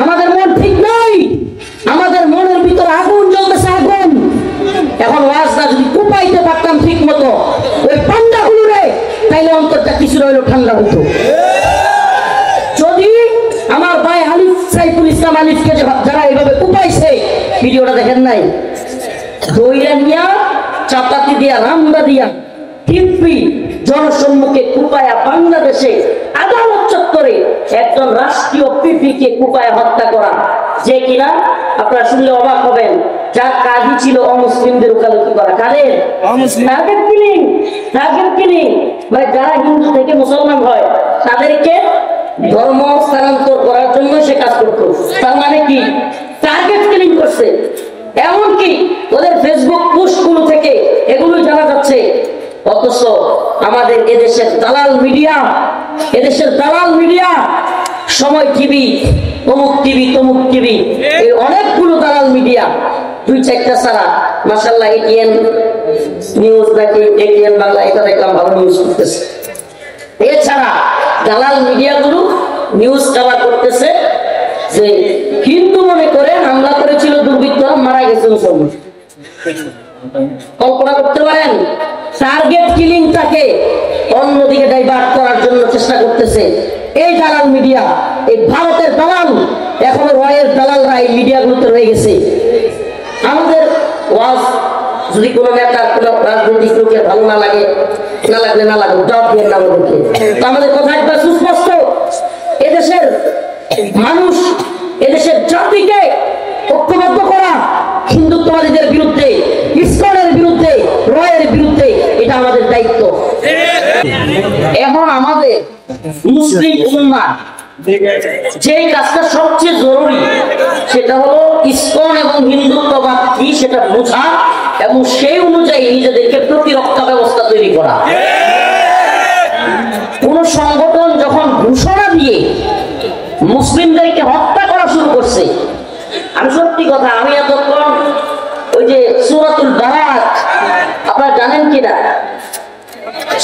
আমাদের মন ঠিক নাই, আমাদের মনের ভিতরে আগুন জ্বলতেছে, আগুন। এখন ওয়াজটা যদি কুপাইতে পারতাম ঠিক মতো ওই পান্ডাগুলো রে, তাইলে অন্তরটা কিছু রইল ঠান্ডা হতো। যদি আমার ভাই আলিফ সাইফুল ইসলাম আলিফকে যারা এইভাবে কুপাইছে, ভিডিওটা দেখেন নাই, দইরা নিয়া চাপাতি দিয়া রামদা দিয়া টিপি জনসম্মুখে কুপায়া বাংলাদেশে আদালত চত্বরে একজন রাষ্ট্রীয় পিপিকে কুপায়া হত্যা করা, যে কিনা আপনারা শুনলে অবাক হবেন, যার কাজই ছিল অমুসলিমদের ওকালতি করা। কাদের? Target killing. টার্গেট কিলিং মানে যারা হিন্দু থেকে মুসলমান হয় তাদেরকে ধর্ম স্থানান্তর করার জন্য সে কাজ করতো। তার মানে কি? টার্গেট কিলিং করছে। এমনকি ওদের ফেসবুক পোস্টগুলো থেকে এগুলো জানা যাচ্ছে। অথচ আমাদের এদেশের দালাল মিডিয়া, এদেশের দালাল মিডিয়া, সময় টিভি, অমুক টিভি, তমুক টিভি, এই অনেকগুলো দালাল মিডিয়া, দুই চারটা ছাড়া মাশাআল্লাহ এটিএন নিউজ নাকি এটিএন বাংলা, এটা দেখলাম ভালো নিউজ করতেছে। এছাড়া দালাল মিডিয়াগুলো নিউজ কভার করতেছে যে হিন্দু মনে করে হামলা করেছিল দুর্বৃত্তরা, মারা গেছে মুসলমান। কল্পনা করতে পারেন? টার্গেট কিলিংটাকে অন্যদিকে ডাইভার্ট করার জন্য চেষ্টা করতেছে এই দালাল মিডিয়া, এই ভারতের দালাল। এখনো রয়ের দালালরা এই মিডিয়াগুলোতে রয়ে গেছে। আমাদের ওয়াজ যদি কোনো নেতা, কোনো রাজনৈতিক লোকের ভালো না লাগে, না লাগলে না লাগুক, জবাব দিয়ে না আমাদেরকে। তো আমাদের কথা একটা সুস্পষ্ট, এদেশের মানুষ, এদেশের জাতিকে ঐক্যবদ্ধ করা, হিন্দুত্ববাদীদের বিরুদ্ধে, ইসকনের বিরুদ্ধে, রয়ের বিরুদ্ধে, এটা আমাদের দায়িত্ব। এখন আমাদের মুসলিম উম্মাহ যে কাজটা সবচেয়ে জরুরি সেটা হলো ইসকন এবং হিন্দুত্ববাদ কি সেটা বোঝা এবং সেই অনুযায়ী নিজেদেরকে প্রতিরক্ষা ব্যবস্থা তৈরি করা। কোন সংগঠন যখন ঘোষণা দিয়ে মুসলিমদেরকে হত্যা করা শুরু করছে, আমি সত্যি কথা, আমি এতক্ষণ ওই যে সূরাতুল বারাত আপনারা জানেন কিনা,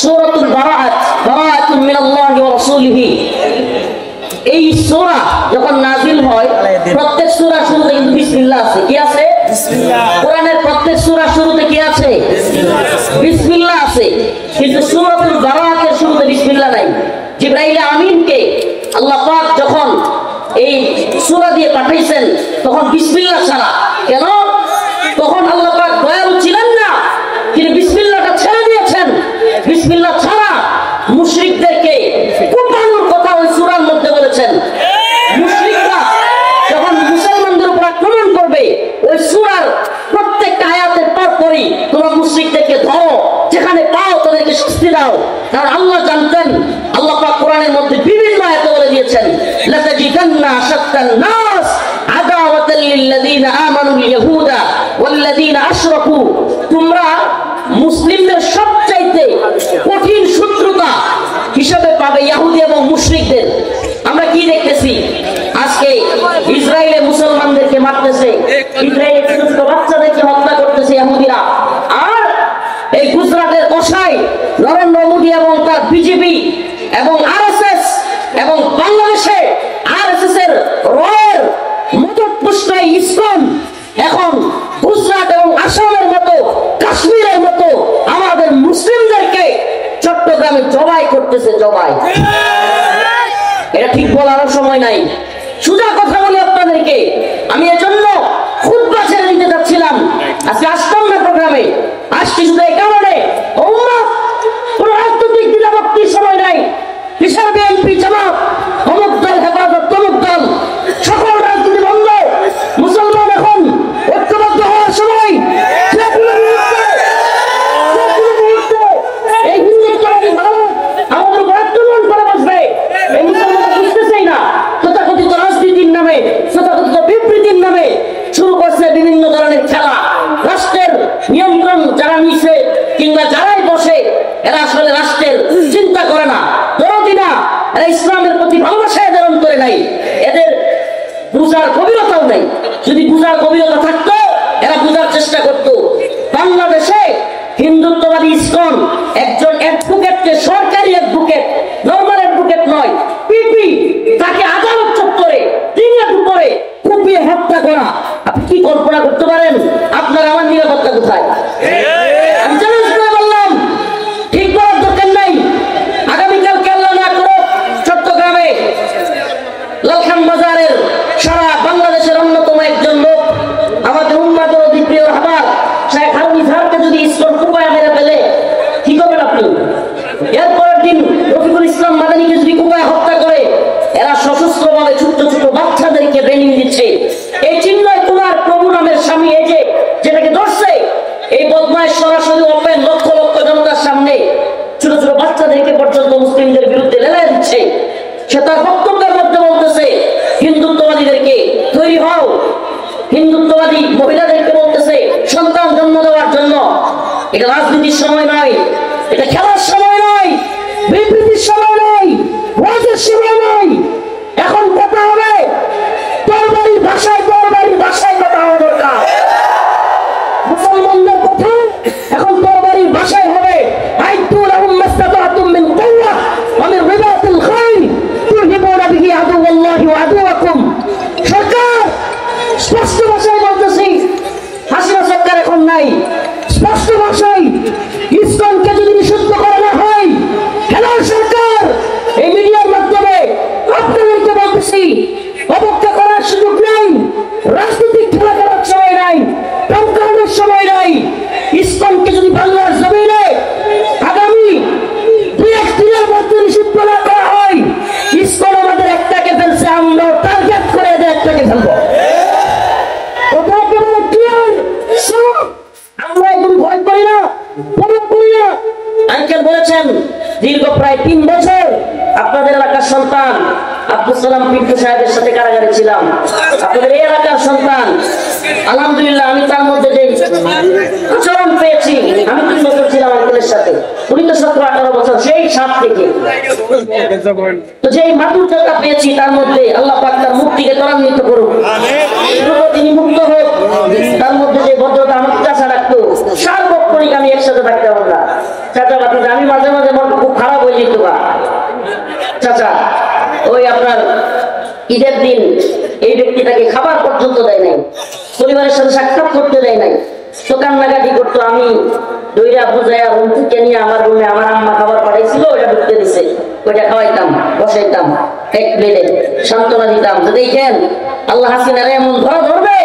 সূরাতুল বারাত, বারাতুন মিনাল্লাহি ওয়া রাসূলিহি, এই সূরা যখন নাযিল হয় প্রত্যেক সূরা শুরুতে কিন্তু বিসমিল্লাহ আছে। কি আছে? বিসমিল্লাহ। কোরআনের প্রত্যেক সূরা শুরুতে কি আছে? বিসমিল্লাহ আছে। কিন্তু সূরাতুল বারাতের শুরুতে বিসমিল্লাহ নাই। জিবরাইল আমিনকে আল্লাহ পাক যখন এই সূরা দিয়ে পাঠাইছেন তখন বিসমিল্লাহ ছাড়া। কেন? তখন আল্লাহ পাক দয়ালু ছিলেন না, তিনি বিসমিল্লাহটা ছেড়ে দিয়েছেন। বিসমিল্লাহ ছাড়া মুশরিকদেরকে কুপানোর কথা ওই সূরার মধ্যে বলেছেন। মুশরিকরা যখন মুসলমানদের উপর আক্রমণ করবে ওই সূরার প্রত্যেকটা আয়াতের পরপরই তোমরা মুশরিকদেরকে ধরো, যেখানে পাও তাদেরকে শাস্তি দাও। কারণ আল্লাহ জানতেন, আল্লাহ পাক কোরআনের মধ্যে বিভিন্ন আয়াতে বলে দিয়েছেন, লাতাজিদান্না আশাদ্দান নাস আদাওয়াতাল লিল্লাযিনা আমানুল ইয়াহুদা ওয়াল্লাযিনা আশরাকু, তোমরা মুসলিমদের সবচাইতে কঠিন শত্রুতা হিসাবে পাবে ইহুদি এবং মুশরিকদের। আমরা কি দেখতেছি? আজকে ইসরায়েলে মুসলমানদেরকে মারতেছে, ইসরায়েলে ছোট বাচ্চাদেরকে হত্যা করতেছে ইহুদিরা। আর এই গুজরাটের কসাই নরেন্দ্র মোদী এবং তার বিজেপি এবং আরএসএস এবং বাংলাদেশে আরএসএস এর রয়ের মদতপুষ্ট ইসকন এখন গুজরাট এবং আসামের মতো, কাশ্মীরের মতো আমাদের মুসলিমদেরকে চট্টগ্রামে জবাই করতেছে। জবাই, এটা ঠিক বলার সময় নাই। সোজা কথা বলি আপনাদেরকে, আমি এজন্য খুতবা ছেড়ে দিতে যাচ্ছিলাম, আজকে আসতাম না প্রোগ্রামে। আসছি শুধু এই কারণে, কোন রাজনৈতিক দিনাভক্তির সময় নাই। বিশাল বিএনপি, জামাত, অমুক দল, হেফাজত, তমুক দল, সকল রাজনীতি বন্ধ। মুসলমান এখন ঐক্যবদ্ধ হওয়ার সময়। এই হিন্দুত্ববাদী ভারত আমাদের উপর আক্রমণ করে বসবে, এই মুসলমানরা বুঝতেছেই না। তথাকথিত রাজনীতির নামে, তথাকথিত বিবৃতির নামে শুরু করছে বিভিন্ন ধরনের খেলা। রাষ্ট্রের নিয়ন্ত্রণ যারা নিছে কিংবা যারাই বসে, এরা আসলে রাষ্ট্রের চিন্তা করে না, দরদি না, এরা ইসলামের প্রতি ভালোবাসা এদের অন্তরে নাই, এদের বুঝার গভীরতাও নেই। যদি বুঝার গভীরতা থাকতো এরা বুঝার চেষ্টা করত। বাংলাদেশে হিন্দুত্ববাদী ইসকন একজন অ্যাডভোকেটকে, সরকারি অ্যাডভোকেট, নরমাল অ্যাডভোকেট নয়, পিপি, তাকে আদালত চত্বরে দিনে দুপুরে করা, আপনি কি কল্পনা করতে পারেন আপনার আমার নিরাপত্তা কোথায়? আমি চ্যালেঞ্জ করে বললাম, ঠিক করার দরকার নাই। আগামীকালকে আল্লাহ না করো চট্টগ্রামে লালখান বাজারের সারা বাংলাদেশের অন্যতম একজন লোক, আমাদের উম্মাদের প্রিয় হাবার শেখ হারুন সাহেবকে যদি ইসকন কুপায় মেরে ফেলে কি করবেন আপনি? এরপরের দিন রফিকুল ইসলাম মাদানীকে যদি কুপায় হত্যা করে, এরা সশস্ত্রভাবে ছোট্ট ছোট বাচ্চাদেরকে ট্রেনিং দিচ্ছে। এই চিন্ময় কুমার প্রভু নামের স্বামী এই যে যেটাকে ধরছে, এই বদমাইশ সরাসরি ওপেন লক্ষ লক্ষ জনতার সামনে ছোট ছোট বাচ্চাদেরকে পর্যন্ত মুসলিমদের বিরুদ্ধে লেলাই দিচ্ছে। সে তার বক্তব্যের মধ্যে বলতেছে হিন্দুত্ববাদীদেরকে তৈরি হও, হিন্দুত্ববাদী মহিলাদেরকে বলতেছে সন্তান জন্ম দেওয়ার জন্য। এটা রাজনীতির সময় নয়, এটা খেলার সময় নয়, বিবৃতির সময় নয়, ওয়াজের সময় নয়। এখন কথা হবে তরবারির ভাষায়, তরবারির ভাষায় কথা হওয়া দরকার। মুসলমানদের কথা এখন তরবারির ভাষায় হবে। আইতু লাহুম মাসতাতাতুম মিন কুওয়া ওয়া মিন রিবাতিল খাইল তুরহিবুনা বিহি আদুওয়াল্লাহি ওয়া আদুওয়াকুম। সরকার স্পষ্ট ভাষায় বলতেছি, হাসিনা সরকার এখন নাই। স্পষ্ট ভাষায় ইসলামকে যদি নিষিদ্ধ করা না হয়, হেলাল সরকার এই মিডিয়ার মাধ্যমে আপনাদেরকে বলতেছি, অবজ্ঞা করার সুযোগ নাই, রাজনৈতিক খেলা করার সময় নাই, টমকানোর সময় নাই। ইসলামকে যদি বাংলার জমিনে আগামী 2-1 দিনের মধ্যে নিষিদ্ধ না করা হয়, ইসলাম আমাদের একটাকে ফেলছে, আমরা টার্গেট করে এদের একটাকে ফেলবো। কথা একেবারে ক্লিয়ার। আমরা একদম ভয় করি না, ভয় করি না। আঙ্কেল বলেছেন দীর্ঘ প্রায় 3 বছর আপনাদের এলাকার সন্তান আব্দুল সালাম পিন্টু সাহেবের সাথে কারাগারে ছিলাম। আপনাদের এই এলাকার সন্তান, আলহামদুলিল্লাহ আমি তার মধ্যে যে আচরণ পেয়েছি, আমি 3 বছর ছিলাম আঙ্কেলের সাথে, উনি তো 17-18 বছর, সেই 7 থেকে তো যেই মাতুরতা পেয়েছি তার মধ্যে আল্লাহ পাক তার মুক্তিকে ত্বরান্বিত করুক, তিনি মুক্ত হোক। তার মধ্যে যে ভদ্রতা, আমাকে চাচা রাখতো, সার্বক্ষণিক আমি একসাথে থাকতাম না। চাচা বাতিজা, আমি মাঝে মাঝে মনটা খুব খারাপ হয়ে যেত বা চাচা, ওই আপনার ঈদের দিন এই ব্যক্তিটাকে খাবার পর্যন্ত দেয় নাই, পরিবারের সাথে সাক্ষাৎ করতে দেয় নাই, তো কান্নাকাটি করতো। আমি দইরা বুঝাইয়া রুম থেকে নিয়ে আমার রুমে আমার আম্মা খাবার পাঠাইছিল, ওইটা ঢুকতে দিছে, ওইটা খাওয়াইতাম, বসাইতাম, এক প্লেটে সান্ত্বনা দিতাম। তো দেখেন আল্লাহ হাসিনারা এমন ধরা ধরবে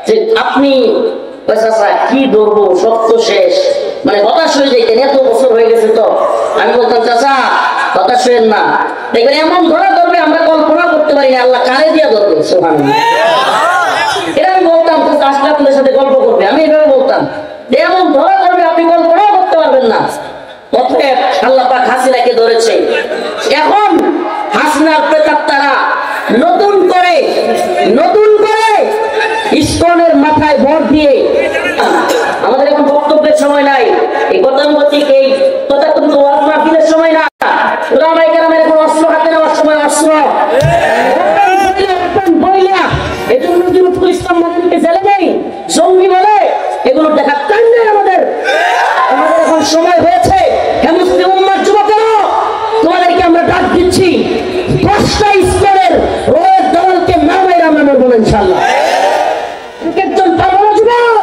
যে আপনি কি ধরবো, সত্য শেষ, মানে হতাশ হয়ে যাইতেন। এত বছর হয়ে গেছে তো আমি বলতাম চাচা হতাশ হইেন না, দেখবেন এমন ধরা ধরবে আমরা কল্পনা করতে পারি না, আল্লাহ কানে দিয়া ধরবে। সুবহানাল্লাহ, এটা আমি বলতাম, আসলে আপনাদের সাথে গল্প করবে, আমি এভাবে বলতাম এমন ধরা ধরবে আপনি কল্পনাও করতে পারবেন না। অতএব আল্লাহ পাক হাসিনাকে ধরেছে। এখন হাসিনার প্রেতাত্মারা নতুন করে ইসকনের মাথায় ভর দিয়ে, আমাদের এখন বক্তব্যের সময় নাই, এই গতানুগতিক এই তথাকথিত ওয়াজ মাহফিলের সময় না। ওলামায়ে কেরামের এখন অস্ত্র হাতে নেওয়ার সময়, অস্ত্র বইলা এজন্য রফিকুল ইসলাম মাদানীকে জেলে নেই, জঙ্গি বলে এগুলো দেখার টাইম নেই আমাদের। এখন সময় হয়েছে, হে মুসলিম উম্মার যুবকেরা, তোমাদেরকে আমরা ডাক দিচ্ছি, 10টা স্তরের রয়ের দলকে নামাইরা আমরা মরবো ইনশাআল্লাহ। একজন পারবো না যুবক,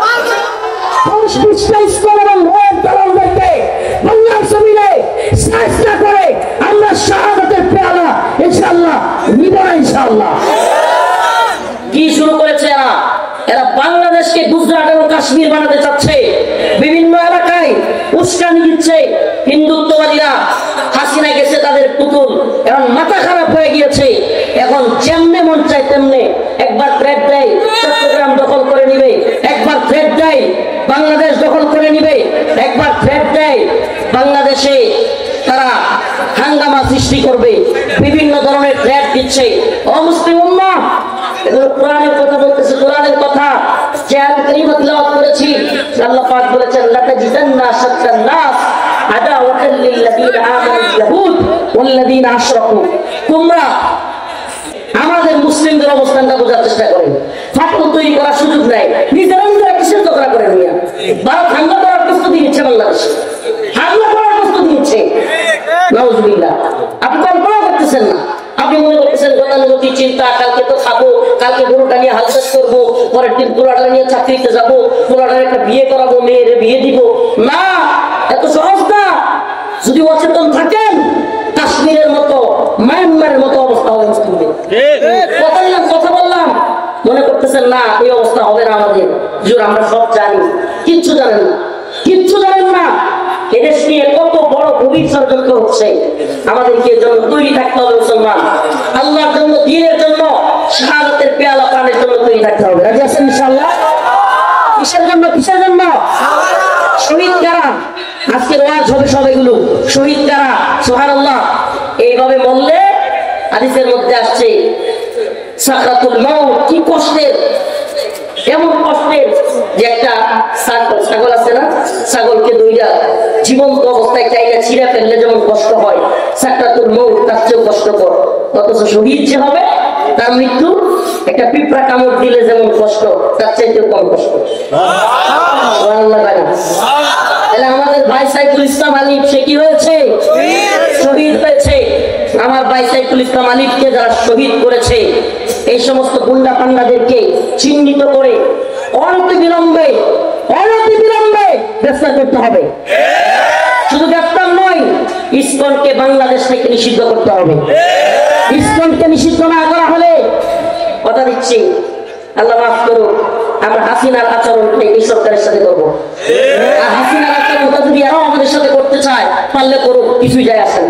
10-20টা স্তর এবং রয়ের দলকে বাংলার জমিনে চেষ্টা করে আমরা শাহাদাতের পেয়ালা ইনশাআল্লাহ নিব না ইনশাআল্লাহ। কি শুরু করেছে এরা? এরা বাংলাদেশকে গুজরাট এবং কাশ্মীর বানাতে চাচ্ছে, বিভিন্ন এলাকায় উস্কানি দিচ্ছে। হিন্দুত্ববাদীরা হাসিনা গেছে তাদের পুতুল, এখন মাথা খারাপ হয়ে গিয়েছে, এখন যেমনে মন চায় তেমনে একবার থ্রেট দেয় চট্টগ্রাম দখল করে নিবে, একবার থ্রেট দেয় বাংলাদেশ দখল করে নিবে, একবার থ্রেট দেয় বাংলাদেশে তারা হাঙ্গামা সৃষ্টি করবে, বিভিন্ন ধরনের থ্রেট দিচ্ছে। অমুসলিম উম্মাহ, এগুলো কোরআনের কথা বলতেছে, কোরআনের কথা যে আয়াত কারিমা তিলাওয়াত করেছি, আল্লাহ পাক বলেছেন লাতাজিদান্না আশাদ্দান নাস আদাওয়াতাল লিল্লাযীনা আমানুল ইয়াহুদ ওয়াল্লাযীনা আশরাকু। তোমরা আমাদের মুসলিমদের অবস্থানটা বোঝার চেষ্টা করেন, ফাটল তৈরি করার সুযোগ নাই, নিজেরা নিজেরা কিসের ঝগড়া করে নিয়ে ভারত হামলা করার প্রস্তুতি নিচ্ছে, বাংলাদেশ হামলা করার প্রস্তুতি নিচ্ছে। নাউজুবিল্লাহ, আপনি কল্পনা করতেছেন না, আপনি মনে করতেছেন গতানুগতিক চিন্তা, কালকে তো খাবো, কালকে গরুটা নিয়ে হাল চাষ করবো, পরের দিন পোলাটা নিয়ে চাকরিতে যাবো, পোলাটার একটা বিয়ে করাবো, মেয়ের বিয়ে দিব। না, এত সহজ না। যদি অচেতন থাকেন কাশ্মীরের মতো, মায়ানমারের মতো অবস্থা হবে মুসলিমদের। কথা বললাম, মনে করতেছেন না এই অবস্থা হবে না আমাদের। হুজুর আমরা সব জানি, কিচ্ছু জানেন না, কিচ্ছু জানেন না। এদেশ নিয়ে কত বড় গভীর ষড়যন্ত্র হচ্ছে। আমাদেরকে এর জন্য তৈরি থাকতে হবে মুসলমান, আল্লাহর জন্য, দ্বীনের জন্য, শাহাদাতের পেয়ালা পানের জন্য তৈরি থাকতে হবে। রাজি আছেন ইনশাআল্লাহ? কিসের জন্য? কিসের জন্য? শহীদ কারা? আজকের ওয়াজ হবে সব এগুলো। শহীদ কারা? সুবহানাল্লাহ। এইভাবে বললে হাদিসের মধ্যে আসছে সাকরাতুল মাউত, কি কষ্টের, এমন কষ্টের যে একটা ছাগল আছে না, ছাগলকে দুইটা জীবন্ত অবস্থায় চাইলে ছিঁড়ে ফেললে যেমন কষ্ট হয়, সাকরাতুল মাউত তার চেয়েও কষ্টকর। অথচ শহীদ যে হবে তার মৃত্যু একটা পিঁপড়া কামড় দিলে যেমন কষ্ট, তার চাইতেও কম কষ্ট। তাহলে আমাদের ভাই সাইফুল ইসলাম আলিফ সে কি হয়েছে? শহীদ হয়েছে। আমার ভাই সাইফুল ইসলাম আলিফকে যারা শহীদ করেছে, এই সমস্ত গুন্ডা পান্ডাদেরকে চিহ্নিত করে অনতিবিলম্বে গ্রেফতার করতে হবে। শুধু গ্রেফতার নয়, ইসকনকে বাংলাদেশ থেকে নিষিদ্ধ করতে হবে। ইসকনকে নিষিদ্ধ না করা হলে, কথা দিচ্ছি, আল্লাহ মাফ করুক, আমরা হাসিনার আচরণটা এই সরকারের সাথে করবো। আর হাসিনার আচরণটা যদি এরাও আমাদের সাথে করতে চায়, পারলে করুক, কিছুই যায় আসে না।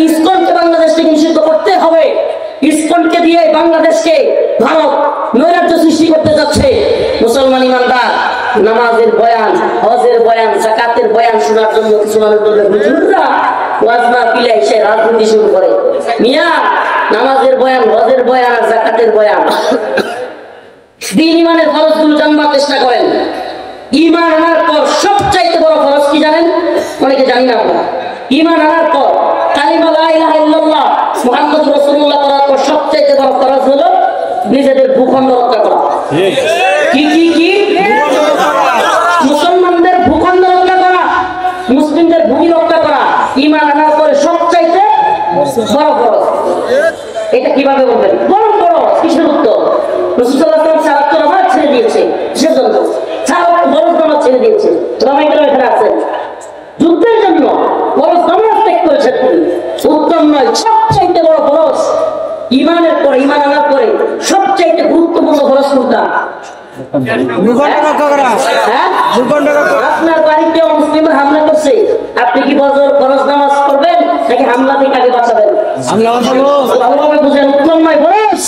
ইসকনকে বাংলাদেশ থেকে নিষিদ্ধ করতে হবে। ইসকনকে দিয়ে বাংলাদেশকে ভারত নৈরাজ্য সৃষ্টি করতে যাচ্ছে। মুসলমান ইমানদার নামাজের বয়ান, হজের বয়ান, যাকাতের বয়ান শোনার জন্য কিছু মানুষ বলবে হুজুররা ওয়াজ না পিলে এসে রাজনীতি শুরু করে। মিয়া, নামাজের বয়ান, হজের বয়ান আর যাকাতের বয়ান, দিন ইমানের ফরজগুলো জানবার চেষ্টা করেন। ঈমান আনার পর সবচাইতে বড় ফরজ কি জানেন? অনেকে জানি না আমরা। ঈমান আনার পর কালিমা লা ইলাহা ইল্লাল্লাহ মুহাম্মদ রাসূলুল্লাহ পড়ার পর সবচাইতে বড় ফরজ হলো নিজেদের ভূখণ্ড রক্ষা করা। কি কি কি? মুসলমানদের ভূখণ্ড রক্ষা করা, মুসলিমদের ভূমি রক্ষা করা ঈমান আনার পরে সবচাইতে বড় ফরজ। এটা কিভাবে বলবেন? বড় ফরজ। কিসের উত্তর? রাসূল সাল্লাল্লাহু আলাইহি ওয়াসাল্লাম সারাত নামাজ ছেড়ে দিয়েছে, সেজন্য সারাত ফরজ নামাজ ছেড়ে দিয়েছে। রামাই কেন এখানে আছেন? যুদ্ধের জন্য ফরজ নামাজ ত্যাগ করেছেন। উত্তম নয়, সবচাইতে বড় ফরজ ঈমানের পরে, ঈমান আনার পরে সবচাইতে গুরুত্বপূর্ণ ফরজ কোনটা? আপনার বাড়িতে মুসলিমরা হামলা করছে, আপনি কি ফজর ফরজ নামাজ পড়বেন নাকি হামলা থেকে আগে বাঁচাবেন? ভালোভাবে বুঝেন, উত্তম নয় ফরজ।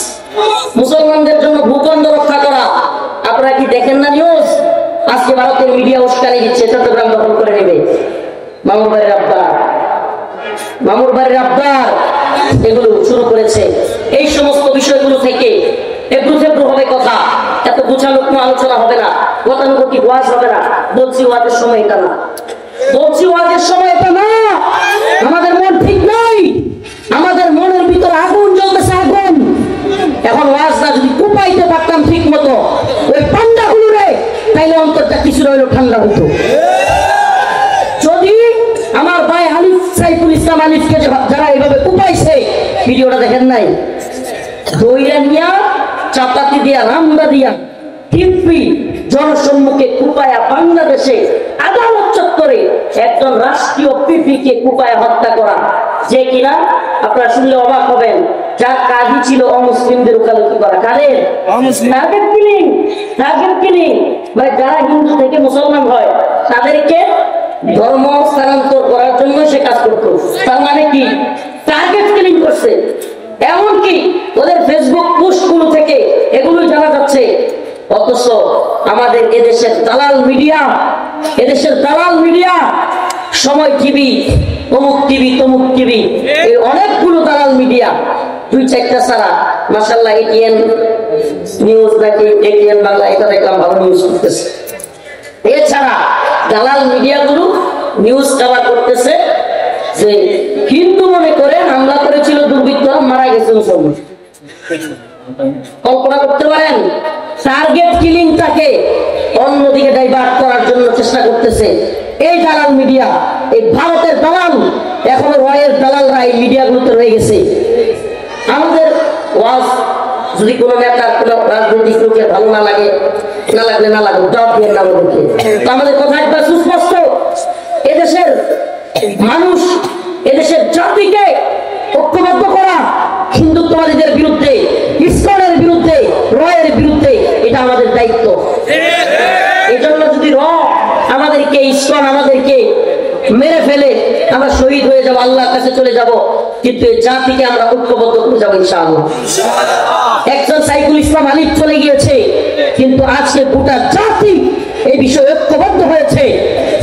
মুসলমানদের জন্য ভূখণ্ড রক্ষা করা। আপনারা কি দেখেন না নিউজ? আজকে ভারতের মিডিয়া উস্কানি দিচ্ছে চট্টগ্রাম দখল করে নেবে। মামুর বাড়ির আবদার এগুলো শুরু করেছে। এই সমস্ত বিষয়গুলো থেকে একটু হবে কথা, এত গুছানো কোনো আলোচনা হবে না, গতানুগতিক ওয়াজ হবে না। বলছি ওয়াজের সময় এটা না, আমাদের মন ঠিক নাই, আমাদের মনের ভিতরে আগুন জ্বলতেছে, আগুন। এখন ওয়াজটা যদি কুপাইতে পারতাম ঠিক মতো ওই পান্ডা গুলোরে, তাইলে অন্তরটা কিছু রইল ঠান্ডা হতো। যদি আমার ভাই আলিফ সাইফুল ইসলাম আলিফকে যারা এইভাবে কুপাইছে, ভিডিওটা দেখেন নাই, দইরা নিয়া চাপাতি দিয়া রামদা দিয়া টিপি জনসম্মুখে কুপায়া বাংলাদেশে আদালত চত্বরে একজন রাষ্ট্রীয় পিপিকে কুপায়া হত্যা করা, যে কিনা আপনারা শুনলে অবাক হবেন, যার কাজই ছিল অমুসলিমদের ওকালতি করা। কাদের? Target killing. মানে যারা হিন্দু থেকে মুসলমান হয় তাদেরকে ধর্ম স্থানান্তর করার জন্য সে কাজ করতো। তার মানে কি? টার্গেট কিলিং করছে। এমনকি ওদের ফেসবুক পোস্টগুলো থেকে এগুলো জানা যাচ্ছে। অথচ আমাদের এদেশের দালাল মিডিয়া, সময় টিভি, অমুক টিভি, এই অনেকগুলো দালাল মিডিয়া, 2-4টা ছাড়া মাশাআল্লাহ এটিএন নিউজ নাকি এটিএন বাংলা, এটা দেখলাম ভালো নিউজ করতেছে। এছাড়া দালাল মিডিয়াগুলো নিউজ কভার করতেছে যে হিন্দু মনে করে হামলা করেছিল দুর্বৃত্তরা, মারা গেছে মুসলমান। কল্পনা করতে পারেন? টার্গেট কিলিংটাকে অন্যদিকে ডাইভার্ট করার জন্য চেষ্টা করতেছে এই দালাল মিডিয়া, এই ভারতের দালাল। এখনো রয়ের দালালরা এই মিডিয়াগুলোতে রয়ে গেছে। আমাদের ওয়াজ যদি কোনো নেতার কোনো রাজনৈতিক লোকে ভালো না লাগে, না লাগলে না লাগুক, জবাব দিয়ে না বলতে। তো আমাদের কথা একবার সুস্পষ্ট, এদেশের মানুষ, এদেশের জাতিকে ঐক্যবদ্ধ করা, হিন্দুত্ববাদীদের বিরুদ্ধে, ইসকনের বিরুদ্ধে, রয়ের বিরুদ্ধে, এটা আমাদের দায়িত্ব। এই জন্য যদি আমাদেরকে, ইসকন আমাদেরকে মেরে ফেলে, আমরা শহীদ হয়ে যাবো, আল্লাহর কাছে চলে যাব, কিন্তু এই জাতিকে আমরা ঐক্যবদ্ধ করে যাবো ইনশাআল্লাহ। একজন সাইকুল ইসলাম আলিফ চলে গিয়েছে, কিন্তু আজকে গোটা জাতি এই বিষয়ে ঐক্যবদ্ধ হয়েছে।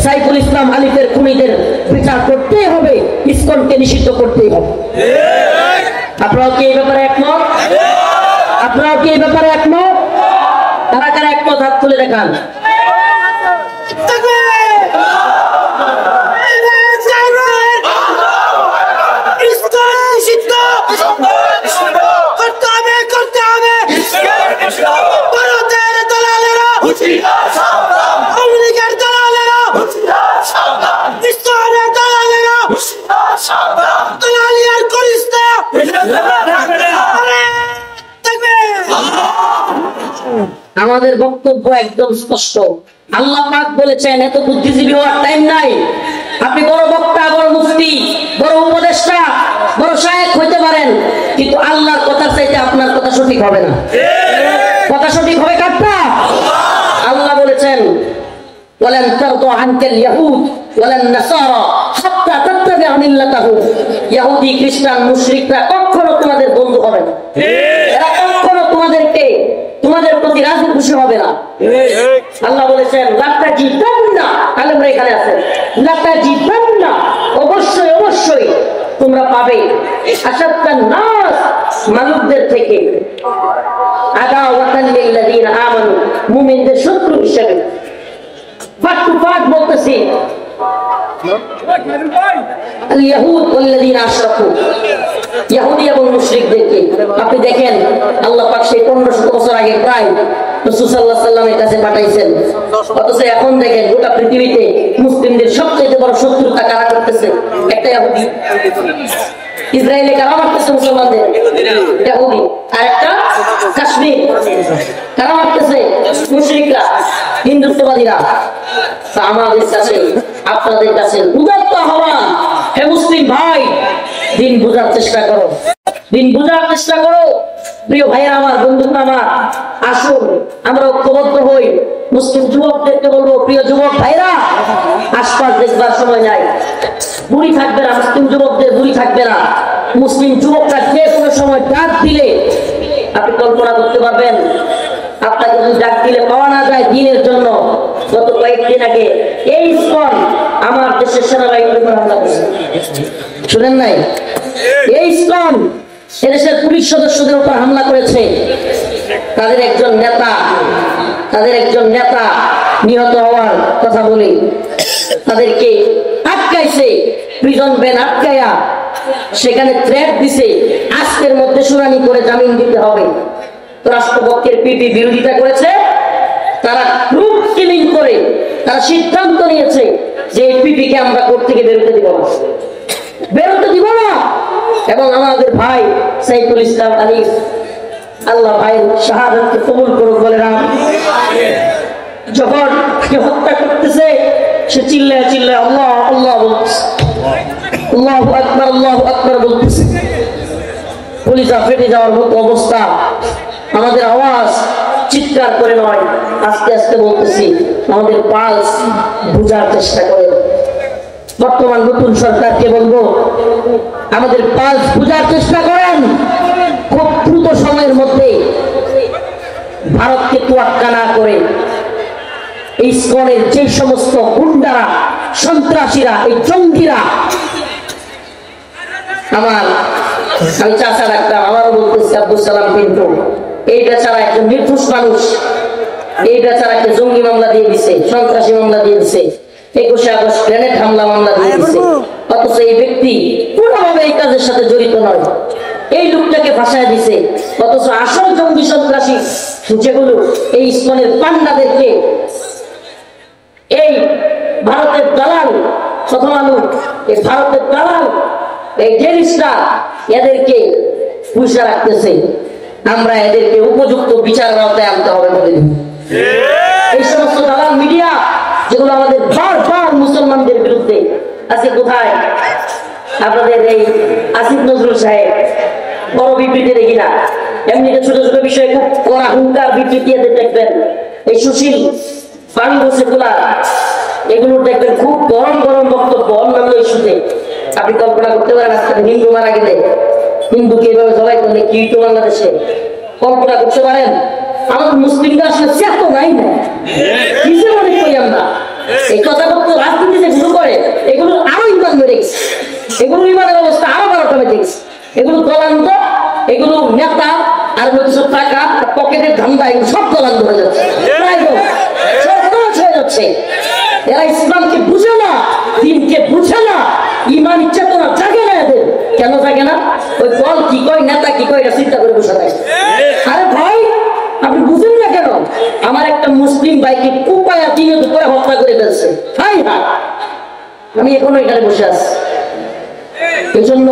সাইকুল ইসলাম আলিফের খুনিদের বিচার করতেই হবে, ইসকনকে নিষিদ্ধ করতেই হবে। আপনারাও কি এই ব্যাপারে একমত? আপনারাও কি এই ব্যাপারে একমত? কারা কারা একমত হাত তুলে দেখান। আমাদের বক্তব্য একদম স্পষ্ট। আল্লাহ পাক বলেছেন, এত বুদ্ধিজীবী হওয়ার টাইম নাই। আপনি বড় বক্তা, বড় মুফতি, বড় উপদেষ্টা, বড় শায়েখ হইতে পারেন, কিন্তু আল্লাহর কথা চাইতে আপনার কথা সঠিক হবে না। কথা সঠিক হবে কারটা? আল্লাহ বলেছেন, ওয়ালান তারদু আনকাল ইয়াহুদ ওয়ালান নাসারা হাত্তা তাত্তাবিআ মিল্লাতাহুম। ইহুদি, খ্রিস্টান, মুশরিকরা কখনো তোমাদের বন্ধু হবে না। এরা কখনো তোমাদের প্রতি রাজি খুশি হবে না। আল্লাহ বলেছেন, লাতাজিদান্না, আলেমরা এখানে আছেন, লাতাজিদান্না, অবশ্যই অবশ্যই তোমরা পাবে, আশাদ্দান নাস, মানুষদের থেকে, আদাওয়াতান লিল্লাযিনা আমানু, মুমিনদের শত্রু হিসেবে। পাঠ টু পাঠ বলতেছি, ইয়াহুদ ওয়াল্লাযিনা আশরাকু, ইহুদি এবং মুশরিকদেরকে আপনি দেখেন, আল্লাহ পাক সেই 1500 বছর আগে প্রায় রাসূল সাল্লাল্লাহু আলাইহি সাল্লামের কাছে পাঠাইছেন। অথচ এখন দেখেন গোটা পৃথিবীতে মুসলিমদের সবচেয়ে বড় শত্রুতা কারা করতেছে? একটা ইহুদি। ইসরায়েলে কারা মারতেছে মুসলমানদের? ইহুদি। আর একটা কাশ্মীর কারা মারতেছে? মুশরিকরা, হিন্দুত্ববাদীরা। আমাদের কাছে, আপনাদের কাছে উদাত্ত আহ্বান, হে মুসলিম ভাই, দিন বুঝার চেষ্টা করো, দিন বুঝার চেষ্টা করো। প্রিয় ভাইরা আমার, বন্ধুরা আমার, আসুন আমরা ঐক্যবদ্ধ হই। মুসলিম যুবকদেরকে বলবো, প্রিয় যুবক ভাইরা, আশপাশ দেখবার সময় নাই, বুড়ি থাকবে না, মুসলিম যুবকদের বুড়ি থাকবে না। মুসলিম যুবকরা যে কোনো সময় ডাক দিলে, আপনি কল্পনা করতে পারবেন, আপনাকে যদি ডাক দিলে পাওয়া না যায় দিনের জন্য। গত কয়েকদিন আগে এই ইসকন আমার দেশের সেনাবাহিনীর উপর হামলা করেছে, শুনেন নাই? এই ইসকন এদেশের পুলিশ সদস্যদের উপর হামলা করেছে। তাদের একজন নেতা নিহত হওয়ার কথা বলে তাদেরকে আটকাইছে, প্রিজন ভ্যান আটকায়া সেখানে থ্রেট দিছে, আজকের মধ্যে শুনানি করে জামিন দিতে হবে। তো রাষ্ট্রপক্ষের পিপি বিরোধিতা করেছে, তারা গ্রুপ কিলিং করে তারা সিদ্ধান্ত নিয়েছে যে এই পিপিকে আমরা কোর্ট থেকে বেরোতে দিব না। এবং আমাদের ভাই সাইকুল ইসলাম আলিফ, আল্লাহ ভাইয়ের শাহাদাতকে কবুল করুক বলে না, যখন হত্যা করতেছে সে চিল্লায় চিল্লায় আল্লাহ আল্লাহ বলতেছে, আল্লাহু আকবার আল্লাহু আকবার বলতেছে। কলিজা ফেটে যাওয়ার মতো অবস্থা। আমাদের আওয়াজ চিৎকার করে নয়, আস্তে আস্তে বলতেছি, আমাদের পালস বুঝার চেষ্টা করে। বর্তমান নতুন সরকারকে বলবো, আমাদের পালস বুঝার চেষ্টা করেন। খুব দ্রুত সময়ের মধ্যে ভারতকে তোয়াক্কা না করে ইসকনের যে সমস্ত গুন্ডারা, সন্ত্রাসীরা, এই জঙ্গিরা, আমি চাচা রাখতাম, আমারও বলতেছি আব্দুল সালাম পিন্টু, এই বেচারা একজন নির্দোষ মানুষ, এই বেচারাকে জঙ্গি মামলা দিয়ে দিছে, সন্ত্রাসী মামলা দিয়ে দিছে, 21 আগস্ট গ্রেনেড হামলা মামলা দিয়ে দিছে। অথচ এই ব্যক্তি পুরোভাবে এই কাজের সাথে জড়িত নয়, এই লোকটাকে ফাঁসায় দিছে। অথচ আসল জঙ্গি সন্ত্রাসী যেগুলো এই ইসকনের পান্ডাদেরকে, এই ভারতের দালাল, প্রথম আলো, এই ভারতের দালাল, এই টেরিস্টরা এদেরকে পুষে রাখতেছে। আমরা এদেরকে উপযুক্ত বিচারের আওতায় আনতে হবে বলে। এই সমস্ত দালাল মিডিয়া যেগুলো আমাদের বারবার মুসলমানদের বিরুদ্ধে আছে, কোথায় আপনাদের এই আসিফ নজরুল সাহেব বড় বিবৃতি দেখি না, এমনি ছোট ছোট বিষয়ে খুব কড়া হুঙ্কার বিবৃতি দেখবেন। এই সুশীল পান্ডুগুলা এগুলো দেখবেন খুব গরম গরম বক্তব্য অন্যান্য ইস্যুতে। আপনি কল্পনা করতে পারেন আজকে হিন্দু মারা গেলে হিন্দুকে এভাবে জবাই করলে কি হইতো বাংলাদেশে? কল্পনা করতে পারেন? আমাদের মুসলিমরা আসলে চেতো নাই না, কিসে মনে করি আমরা এই কথাবার্ত রাজনীতি যে শুরু করে এগুলো আরো ইমান বেড়ে গেছে, এগুলো ইমানের অবস্থা আরো 12টা বেড়ে গেছে। এগুলো দলান্ত, এগুলো নেতা আর কিছু টাকা পকেটের ধান্দা, এগুলো সব দলান্ত হয়ে যাচ্ছে, হয়ে যাচ্ছে। এরা ইসলামকে বুঝে না, দিনকে বুঝে না, ইমানি চেতনা জাগে না এদের। কেন জাগে না? ওই দল কি কয়, নেতা কি কয়, এটা চিন্তা করে বসে থাকে। আরে ভাই আপনি বুঝেন না কেন? আমার একটা মুসলিম ভাইকে কুপায়া দিনে দুপুরে হত্যা করে ফেলছে। হাই হাই, আমি এখনো এখানে বসে আছি। এই জন্য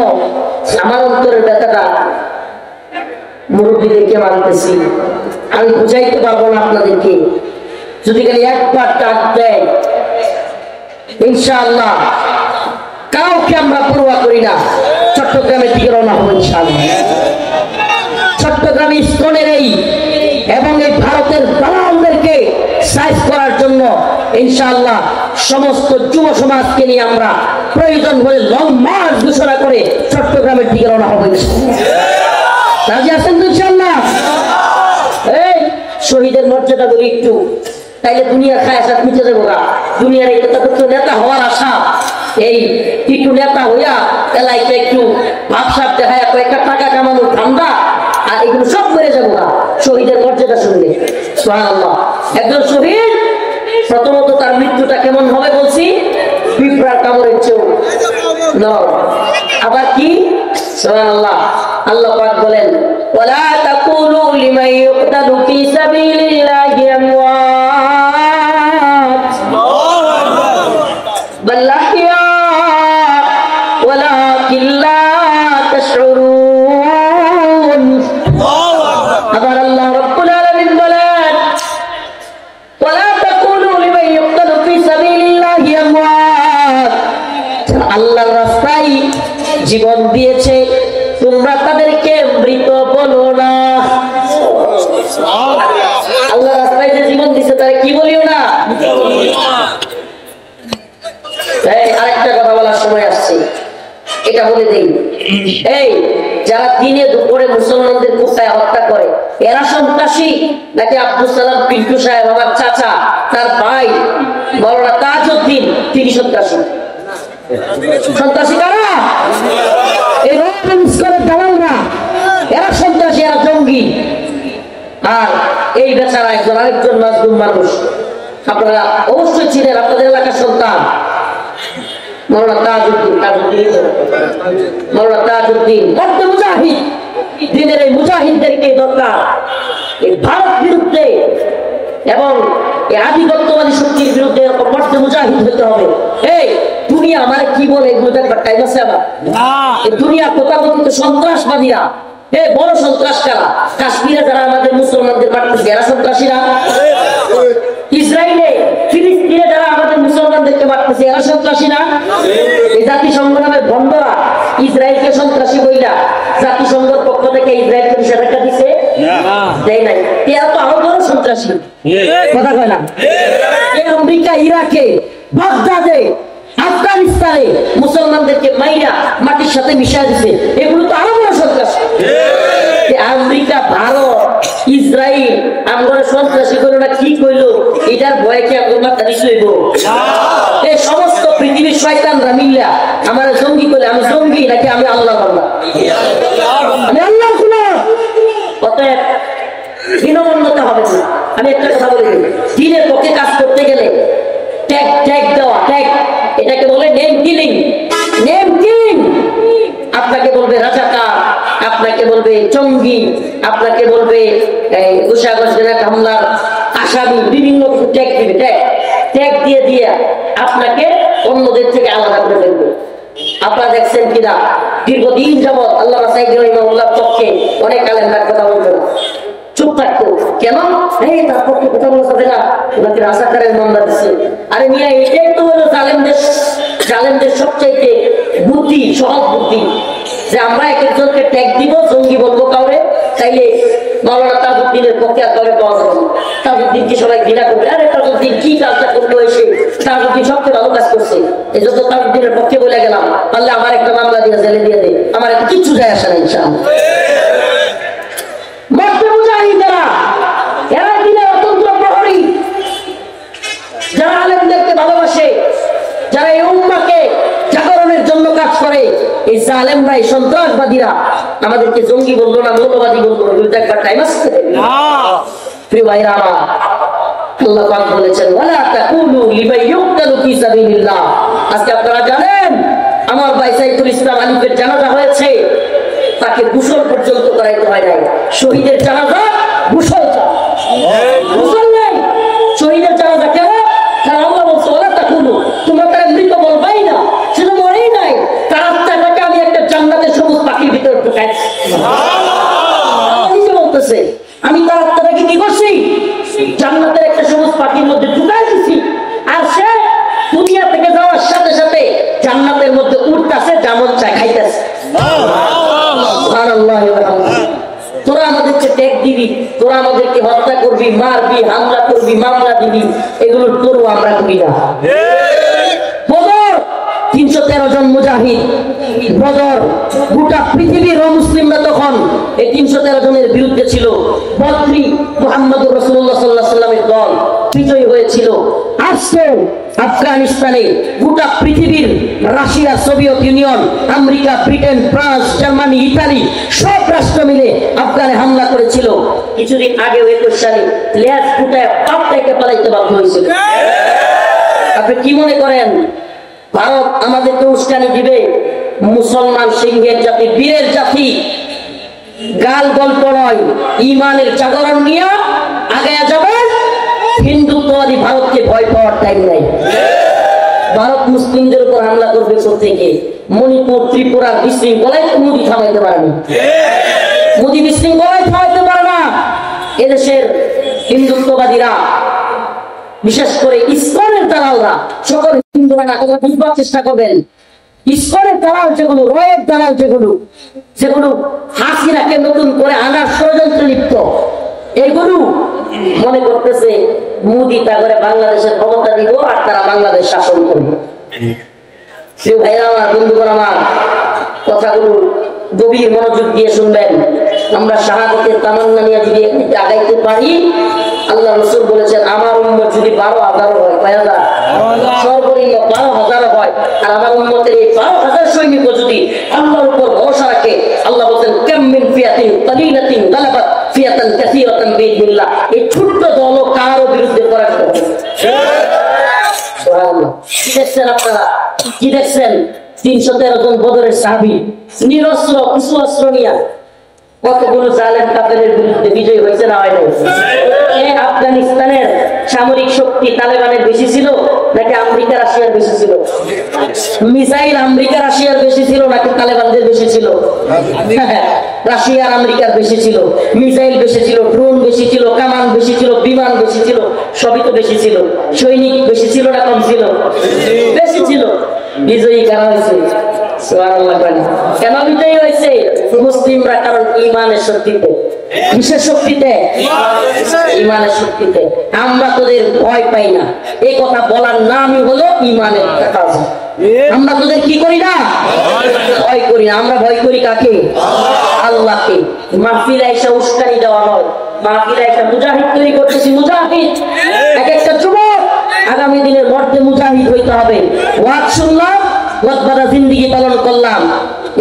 আমার অন্তরের ব্যথাটা মুরব্বীদেরকে মানতেছি, আমি বুঝাইতে পারবো না আপনাদেরকে। যদি খালি একবার ডাক দেয় ইনশাআল্লাহ, কাউকে আমরা পরোয়া করি না, চট্টগ্রামের দিকে রওনা হবো ইনশাআল্লাহ। চট্টগ্রাম ইস্কনের এই এবং এই ভারতের দালালদেরকে সাইজ করার জন্য ইনশাআল্লাহ সমস্ত যুব সমাজকে নিয়ে আমরা প্রয়োজন হলে লং মার্চ ঘোষণা করে চট্টগ্রামের দিকে রওনা হবো ইনশাআল্লাহ। রাজি আছেন তো ইনশাআল্লাহ? এই শহীদের মর্যাদা বলি একটু, তাইলে দুনিয়া খায় সাথে মিটে যাবো গা। দুনিয়ার এই কথা করতে নেতা হওয়ার আশা, এই একটু নেতা হইয়া এলাইকে একটু ভাবসাব দেখায় কয়েকটা টাকা কামানোর ধান্দা, আর এগুলো সব মেরে যাবো না শহীদের মর্যাদা শুনলে। সুবহানাল্লাহ। একজন শহীদ প্রথমত তার মৃত্যুটা কেমন হবে বলছি? পিঁপড়ার কামড়ের চেয়েও নরম। আবার কি? সুবহানাল্লাহ। আল্লাহ পাক বলেন, ওয়ালা তাকুলু লিমান ইউকতালু ফি সাবিলিল্লাহি আমওয়াত বাল আহইয়া ওয়ালাকিন লা তাশউরুন। আবার আল্লাহ রাব্বুল আলামিন বলেন, ওয়ালা তাকুলু লিমান ইউকতালু ফি সাবিলিল্লাহি আমওয়াত, আল্লাহর রাস্তায় জীবন দিয়েছে তোমরা তাদেরকে মৃত বলো না। আল্লাহ রাস্তায় যে জীবন দিচ্ছে তারা কি বলিও না। আরেকটা কথা বলার সময় আসছে, এটা বলে দিই। এই যারা দিনে দুপুরে মুসলমানদের কুত্তায় হত্যা করে, এরা সন্ত্রাসী নাকি আব্দুল সালাম পিন্টু সাহেব আমার চাচা তার ভাই মাওলানা তাজউদ্দিন তিনি সন্ত্রাসী? সন্ত্রাসী কারা? এই রোমান্সের দালালরা, এরা সন্ত্রাসী, এরা জঙ্গি। আর এই বেচারা একজন আরেকজন মাজলুম মানুষ, আপনারা অবশ্যই চিনেন, আপনাদের এলাকার সন্তান মাওলানা তাজউদ্দিন। মাওলানা তাজউদ্দিন বড় মুজাহিদ, দিনের এই মুজাহিদদেরকে দরকার এই ভারত বিরুদ্ধে এবং এই আধিপত্যবাদী শক্তির বিরুদ্ধে বড় মুজাহিদ হতে হবে। এই দুনিয়া আমার কি বলে এগুলো দেখবার টাইম আছে আমার? এই দুনিয়া তথাকথিত সন্ত্রাসবাদীরা, এই বড় সন্ত্রাস কারা? কাশ্মীরে যারা আমাদের মুসলমানদের মারতেছে এরা সন্ত্রাসীরা? ইসরায়েলে ফিলিস্তিনে যারা আমাদের মুসলমানদেরকে মারতেছে এরা সন্ত্রাসীরা? এই জাতিসংঘ নামের বন্ধরা ইসরায়েলকে সন্ত্রাসী বইলা জাতিসংঘের পক্ষ থেকে ইসরায়েলকে নিষেধাজ্ঞা দিছে? দেয় নাই। এরা তো আরো বড় সন্ত্রাসী, কথা কয় না? আমেরিকা ইরাকে, বাগদাদে, আফগানিস্তানে মুসলমানদেরকে মাইরা মাটির সাথে মিশিয়ে দিছে, এগুলো তো আরো বড় সন্ত্রাস। আমেরিকা, ভারত, ইসরায়েল আমরা সন্ত্রাসী করলো না কি কইলো, এটার ভয়ে কি আপনার মাথা নিচু হইব? এই সমস্ত পৃথিবীর শয়তানরা মিল্লা আমার জঙ্গি করলে আমি জঙ্গি নাকি আমি আল্লাহ বান্দা? আমি আল্লাহর গোলাম। অতএব হীনমন্যতা হবে না। আমি একটা কথা বলে দিই, দিনের পক্ষে কাজ করতে গেলে ট্যাগ ট্যাগ দেওয়া, ট্যাগ এটাকে বলে নেম কিলিং। নেম কিলিং আপনাকে বলবে রাজাকার, আপনাকে বলবে জঙ্গি, আপনাকে বলবে হামলার আসামি, বিভিন্ন ট্যাগ দিবে। ট্যাগ ট্যাগ দিয়ে দিয়ে আপনাকে অন্যদের থেকে আলাদা করে ফেলবে। আপনারা দেখছেন কিনা দীর্ঘদিন যাবৎ আল্লামা সাইয়্যিদ রাহিমাহুল্লাহর পক্ষে অনেক আলেমরা কথা বলতো, চুপ থাকতো। কেন? এই তার পক্ষে কথা বলা যাবে না, ওনাকে রাজাকারের মামলা দিচ্ছে। আরে মিয়া, এটাই তো হলো জালেমদের সবচাইতে বুদ্ধি, সহজ বুদ্ধি, যে আমরা এক একজনকে ট্যাগ দিব, জঙ্গি বলবো কাউরে, তাইলে মাওলানা তাজউদ্দিনের পক্ষে আর কাউরে পাওয়া যাবে না। তাজউদ্দিনকে সবাই ঘৃণা করবে, আরে তাজউদ্দিন কি কাজটা করলো এসে, তাজউদ্দিন সবচেয়ে ভালো কাজ করছে, এই জন্য তাজউদ্দিনের পক্ষে বলে গেলাম, তাহলে আমার একটা মামলা দিয়ে জেলে দিয়ে দে, আমার একটা কিচ্ছু যায় আসে না ইনশাআল্লাহ। এরা দিনের অতন্ত্র প্রহরী, যারা আলেমদেরকে ভালোবাসে, যারা এই উম্মাহকে জাগরণের জন্য কাজ করে, এই জালেমরা, এই সন্ত্রাসবাদীরা আমাদেরকে জঙ্গি বললো না, মৌলবাদী বললো না, দুইটা একবার টাইম আসছে না। প্রিয় ভাইরা আমার, আল্লাহ পাক বলেছেন ওয়ালা তাকুলু লিমান ইউকতালু ফি সাবিলিল্লাহ। আজকে আপনারা জানেন আমার ভাই সাইদুল ইসলাম আলিফের জানাজা হয়েছে, তাকে গোসল পর্যন্ত করাইতে হয় নাই। শহীদের জানাজা গোসল চাই, গোসল নাই। শহীদের জানাজা কেন? কারণ আল্লাহ বলছে ওয়ালা তাকুলু, তোমরা তারা মৃত বলবাই না, সেটা মরেই নাই, তার আত্মাটাকে আমি একটা জান্নাতের সবুজ পাখির ভিতরে ঢুকাইছি। নিজে বলতেছে আমি তার আত্মাটাকে কি করছি, জান্নাতের একটা সবুজ পাখির মধ্যে ঢুকাই দিছি, আর সে দুনিয়া থেকে যাওয়ার সাথে সাথে জান্নাতের মধ্যে উঠতেছে, যেমন চায় খাইতেছে। তোরা আমাদেরকে ট্যাগ দিবি, তোরা আমাদেরকে হত্যা করবি, মারবি, হামলা করবি, মামলা দিবি, এগুলোর তোরও আমরা করি না। বদর 313 জন মুজাহিদ, বদর গোটা পৃথিবীর মুসলিমরা তখন এই 313 জনের বিরুদ্ধে ছিল। বদরি মুহাম্মদুর রাসূলুল্লাহ সাল্লাল্লাহু আলাইহি ওয়াসাল্লামের দল বিজয়ী হয়েছিল। আজকে আফগানিস্তানে গোটা পৃথিবীর Russia, Soviet union, America, Britain, France, Germany, Italy সব রাষ্ট্র মিলে আফগানে হামলা করেছিল। কিছুদিন আগে 21 সালে লেজ ফুটায় পাপ থেকে পালাইতে বাধ্য হয়েছিল। আপনি কি মনে করেন ভারত আমাদেরকে উস্কানি দিবে? মুসলমান সিংহের জাতি, বীরের জাতি, গাল গল্প নয়, ইমানের জাগরণ নিয়ে আগায়া যাবে। হিন্দুত্ববাদী ভারতকে ভয় পাওয়ার টাইম নাই। ভারত মুসলিমদের উপর হামলা করবে থেকে মণিপুর, ত্রিপুরা বিশৃঙ্খলায় মোদী থামাইতে পারে না, মোদী বিশৃঙ্খলায় থামাইতে পারে না। এদেশের হিন্দুত্ববাদীরা, বিশেষ করে ইসকনের দালালরা, সকল হিন্দুরা না কথা বুঝবার চেষ্টা করবেন। ইসকনের দালাল যেগুলো, রয়ের দালাল যেগুলো হাসিনাকে নতুন করে আনার ষড়যন্ত্রে লিপ্ত, এগুলো মনে করতেছে মোদী তারপরে বাংলাদেশের ক্ষমতা দিব আর তারা বাংলাদেশ শাসন করবে। ভাইরা আমার, বন্ধুগণ আমার, কথাগুলো গভীর মনোযোগ দিয়ে শুনবেন। আমরা শাহাদাতের তামান্না নিয়ে যদি আগাইতে পারি, আল্লাহ রাসূল বলেছেন আমার উম্মত যদি 12,000 হয়, 5,000 সর্বনিম্ন 12,000 হয়, আর আমার উম্মতের এই 12,000 সৈনিক যদি আল্লাহর উপর ভরসা রাখে, আল্লাহ বলেন কাম মিন ফিয়াতিন কালিলাতিন গালাবাত ফিয়াতান কাসীরাতান বিইذনিল্লাহ। এই ছোট্ট দলও কারো বিরুদ্ধে পরাজিত হবে। সুবহানাল্লাহ। কি দেখছেন আপনারা? কি দেখছেন? 313 জন বদরের সাহাবী নিরস্ত্র, কিছু অস্ত্র নিয়ে কতগুলো জালেম কাফেরের বিরুদ্ধে বিজয় হয়েছে না হয় নাই? আফগানিস্তানের সামরিক শক্তি তালেবানের বেশি ছিল নাকি আমেরিকা রাশিয়ার বেশি ছিল? মিসাইল আমেরিকা রাশিয়ার বেশি ছিল নাকি তালেবানদের বেশি ছিল? রাশিয়ার আমেরিকার বেশি ছিল, মিসাইল বেশি ছিল, ড্রোন বেশি ছিল, কামান বেশি ছিল, বিমান বেশি ছিল, সবই তো বেশি ছিল। সৈনিক বেশি ছিল না কম ছিল? বেশি ছিল। বিজয়ী কারা হয়েছে? সুবহানাল্লাহ। কেন বিজয়ী হয়েছে? মুসলিমরা, কারণ ইমানের শক্তিতে। কিসের শক্তিতে? ইমানের শক্তিতে। আমরা তোদের ভয় পাই না, এই কথা বলার নামই হলো ইমানের কাজ। আমরা তোদের কি করি না? ভয় করি না। আমরা ভয় করি কাকে? আল্লাহকে। মাহফিলে এসে উস্কানি দেওয়া হয়, মাহফিলে এসে মুজাহিদ তৈরি করতেছি, মুজাহিদ। এক একটা যুবক আগামী দিনের মধ্যে মুজাহিদ হইতে হবে। ওয়াজ শুনলাম, ওয়াজবাদা জিন্দেগি পালন করলাম,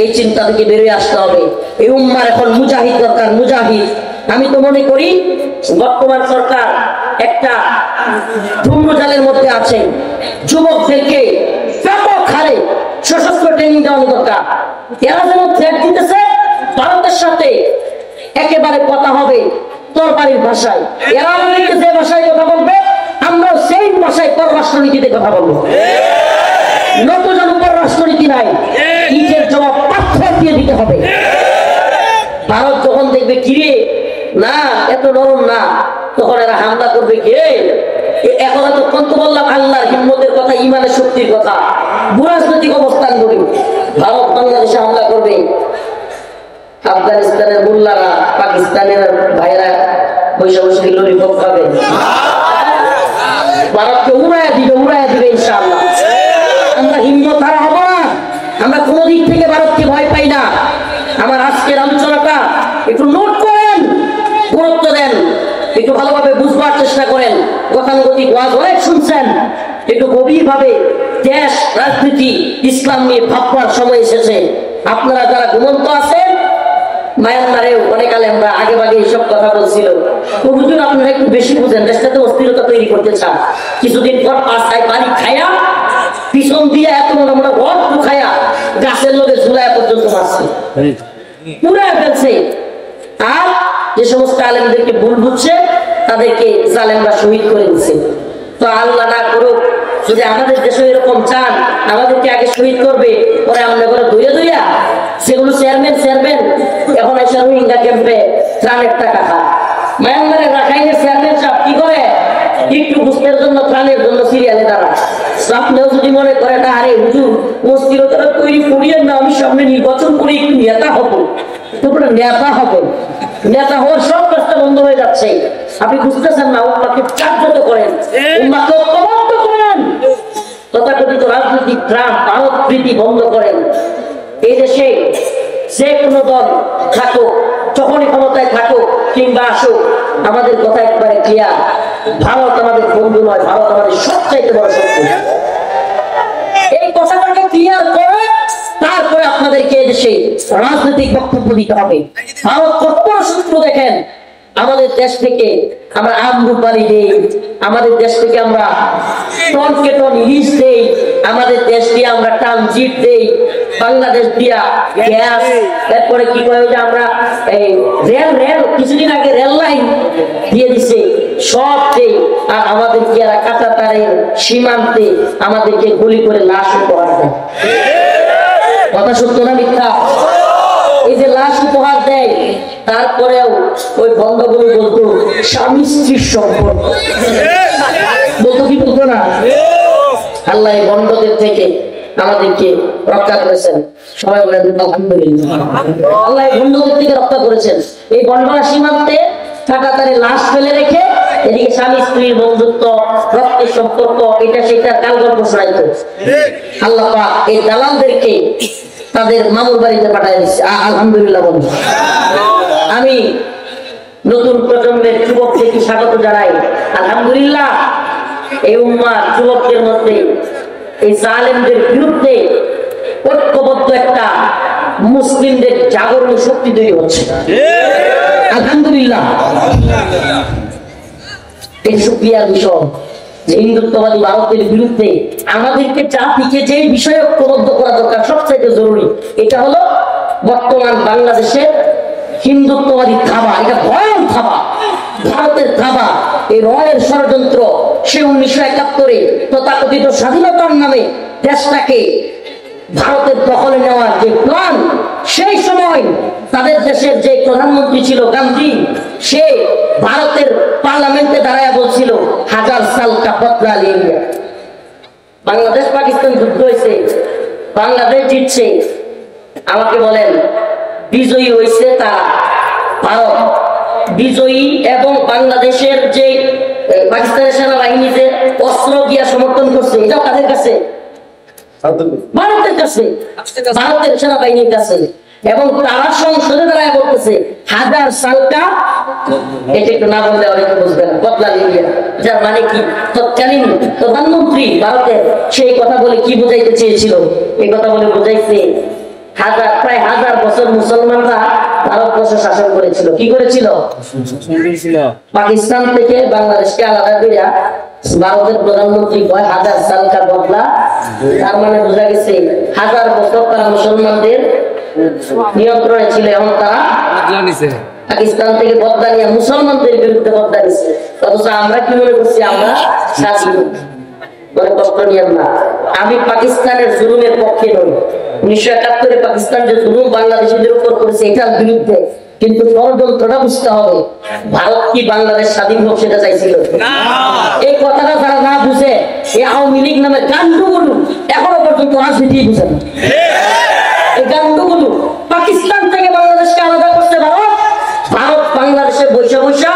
এই চিন্তা থেকে বেরিয়ে আসতে হবে। এই উম্মার এখন মুজাহিদ দরকার, মুজাহিদ। আমি তো মনে করি বর্তমান সরকার একটা ধূম্রজালের মধ্যে আছে। যুবকদেরকে ব্যাপক হারে সশস্ত্র ট্রেনিং দেওয়া দরকার। এরা যেন থ্রেট দিতেছে ভারতের সাথে একেবারে কথা হবে তরবারির ভাষায়। এরা আমাদেরকে যে ভাষায় কথা বলবে, আমরা সেই ভাষায় পররাষ্ট্রনীতিতে কথা বলবো। নতজন উপর রাষ্ট্রনীতি নাই, ইটের জবাব পাথর দিয়ে দিতে হবে। ভারত যখন দেখবে কিরে না এত নরম না, তখন এরা হামলা করবে। কে এখন এতক্ষণ তো বললাম আল্লাহর হিম্মতের কথা, ইমানের শক্তির কথা, ভূরাজনৈতিক অবস্থান করি। ভারত বাংলাদেশে হামলা করবে, আফগানিস্তানের মোল্লারা পাকিস্তানের ভাইরা বৈশা বসে ললিপপ খাবে, ভারতকে উড়াইয়া দিবে ইনশাআল্লাহ। আমরা হিম্মত হারা হবো না, আমরা কোনো দিক থেকে ভারতকে ভয় পাই না। আমার আজকের আলোচনাটা একটু নোট করেন, গুরুত্ব দেন, একটু ভালোভাবে বুঝবার চেষ্টা করেন। গতানুগতিক ওয়াজ অনেক শুনছেন, একটু গভীরভাবে দেশ রাজনীতি ইসলাম নিয়ে ভাববার সময় এসেছে। আপনারা যারা ঘুমন্ত আছেন, মায়ানমারেও অনেক আলেমরা আগে ভাগে এইসব কথা বলছিল। হুজুর আপনারা একটু বেশি বুঝেন, দেশটাতে অস্থিরতা তৈরি করতে চান। কিছুদিন পর পাশায় পানি খায়া পিছন দিয়ে এত আমরা রক্ত খায়া গাছের লোকে ঝুলায় পর্যন্ত মারছে, পুরা ফেলছে। আর যে সমস্ত আলেমদেরকে ভুল বুঝছে তাদেরকে জালেমরা শহীদ করে দিচ্ছে। তো আল্লাহ না করুক, যদি আমাদের দেশে এরকম চান আমাদেরকে আগে শহীদ করবে, পরে আমরা করে দইয়া সেগুলো চেয়ারম্যান এখন এসে রোহিঙ্গা ক্যাম্পে ত্রাণের টাকা খায়। মায়ানমারের রাখাইনের চেয়ারম্যান সাহেব কি করে, একটু বুঝতে জন্য ত্রাণের জন্য সিরিয়ালে দাঁড়ায়। আপনিও যদি মনে করেন আরে হুজুর অস্থিরতা তৈরি করিয়েন না, আমি সামনে নির্বাচন করে একটু নেতা হবো, তারপরে নেতা হওয়ার সব কাজটা বন্ধ হয়ে যাচ্ছে। আপনি বুঝতেছেন না, উম্মাকে জাগ্রত করেন, উম্মাকে ঐক্যবদ্ধ করেন, তথাকথিত রাজনৈতিক ভ্রাম ভারত প্রীতি বন্ধ করেন। এই দেশে যে কোনো দল থাকুক, যখনই ক্ষমতায় থাকুক কিংবা আসুক, আমাদের কথা একবারে ক্লিয়ার, ভারত আমাদের বন্ধু নয়, ভারত আমাদের সবচাইতে বড় শত্রু। এই কথাটাকে ক্লিয়ার করে তারপরে আপনাদেরকে এদেশে রাজনৈতিক বক্তব্য দিতে হবে। ভারত কত শত্রু দেখেন, আমাদের দেশ থেকে আমরা আমরুপালি দেই, আমাদের দেশ থেকে আমরা টনকে টন ইলিশ দেই, আমাদের দেশ দিয়ে আমরা ট্রানজিট দেই, বাংলাদেশ দিয়া গ্যাস, তারপরে কি করে যে আমরা এই রেল কিছুদিন আগে রেল লাইন দিয়ে দিছে, সব দেই। আর আমাদেরকে এরা কাঁচা তারের সীমান্তে আমাদেরকে গুলি করে লাশ উপহার দেয়। কথা সত্য না মিথ্যা? এই যে লাশ উপহার দেয়, তারপরেও ওই বন্ধগুলো বলতো স্বামী স্ত্রীর সম্পর্ক, বলতো কি বলতো না? আল্লাহ এই বন্ধদের থেকে আমাদেরকে রক্ষা করেছেন, সবাই বলেন আলহামদুলিল্লাহ। আল্লাহ এই বন্ধদের থেকে রক্ষা করেছেন। এই বন্ধনা সীমান্তে কাঁটাতারে লাশ ফেলে রেখে এদিকে স্বামী স্ত্রীর বন্ধুত্ব, রক্তের সম্পর্ক, এটা সেটা কালগল্প শোনাইত। আল্লাহ পাক এই দালালদেরকে তাদের মামুর বাড়িতে পাঠিয়ে দিচ্ছে। আলহামদুলিল্লাহ বলুন। আমি নতুন প্রজন্মের যুবকদেরকে স্বাগত জানাই। আলহামদুলিল্লাহ, এই উম্মার যুবকদের মধ্যে এই জালেমদের বিরুদ্ধে ঐক্যবদ্ধ একটা মুসলিমদের জাগরণ শক্তি তৈরি হচ্ছে। আলহামদুলিল্লাহ, এই শুকরিয়ার বিষয় যে হিন্দুত্ববাদী ভারতের বিরুদ্ধে আমাদেরকে জাতিকে যে বিষয়ে ঐক্যবদ্ধ করা দরকার সবচেয়ে জরুরি, এটা হলো বর্তমান বাংলাদেশের হিন্দুত্ববাদী থাবা। এটা ভয়াল থাবা, ভারতের থাবা। এই রয়ের ষড়যন্ত্র সে 1971-এ তথাকথিত স্বাধীনতার নামে দেশটাকে ভারতের দখলে নেওয়ার যে প্ল্যান, সেই সময় তাদের দেশের যে প্রধানমন্ত্রী ছিল গান্ধী, সে ভারতের পার্লামেন্টে দাঁড়ায় বলছিল 1000 সাল কা বদলা লিয়ে। বাংলাদেশ পাকিস্তান যুদ্ধ হয়েছে, বাংলাদেশ জিতছে, আমাকে বলেন বিজয়ী হয়েছে তারা ভারত, বিজয়ী এবং বাংলাদেশের যে পাকিস্তানের সেনাবাহিনী যে অস্ত্র দিয়া সমর্থন করছে, এটা কাদের কাছে? ভারতের কাছে, ভারতের সেনাবাহিনীর কাছে। এবং তারা সংসদে দাঁড়ায় বলতেছে 1000 সালটা, এটা একটু না বললে অনেকে বুঝবে না, বদলা লিয়ে। যার মানে কি, তৎকালীন প্রধানমন্ত্রী ভারতের সেই কথা বলে কি বুঝাইতে চেয়েছিল? এই কথা বলে বুঝাইছে প্রায় 1000 বছর মুসলমানরা ভারতবর্ষ শাসন করেছিল। কি করেছিল? পাকিস্তান থেকে বাংলাদেশকে আলাদা করে ভারতের প্রধানমন্ত্রী কয় 1000 সাল কা বদলা। তার মানে বোঝা গেছে 1000 বছর তারা মুসলমানদের নিয়ন্ত্রণে ছিল, এবং তারা পাকিস্তান থেকে বদলা নিয়ে মুসলমানদের বিরুদ্ধে বদলা নিচ্ছে। অথচ আমরা কি মনে করছি? আমরা স্বাধীন। বলে কষ্ট নিয়েন না, আমি পাকিস্তানের জুলুমের পক্ষে নই। 1971-এ পাকিস্তান যে জুলুম বাংলাদেশিদের উপর করেছে এটার বিরুদ্ধে, কিন্তু ষড়যন্ত্রটা বুঝতে হবে। ভারত কি বাংলাদেশ স্বাধীন হোক সেটা চাইছিল? এই কথাটা যারা না বুঝে, এই আওয়ামী লীগ নামে গান্ডুগুলো এখনো পর্যন্ত রাজনীতি বুঝে না। এই গান্ডুগুলো পাকিস্তান থেকে বাংলাদেশকে আলাদা করতে ভারত, ভারত বাংলাদেশে বৈশা বৈশা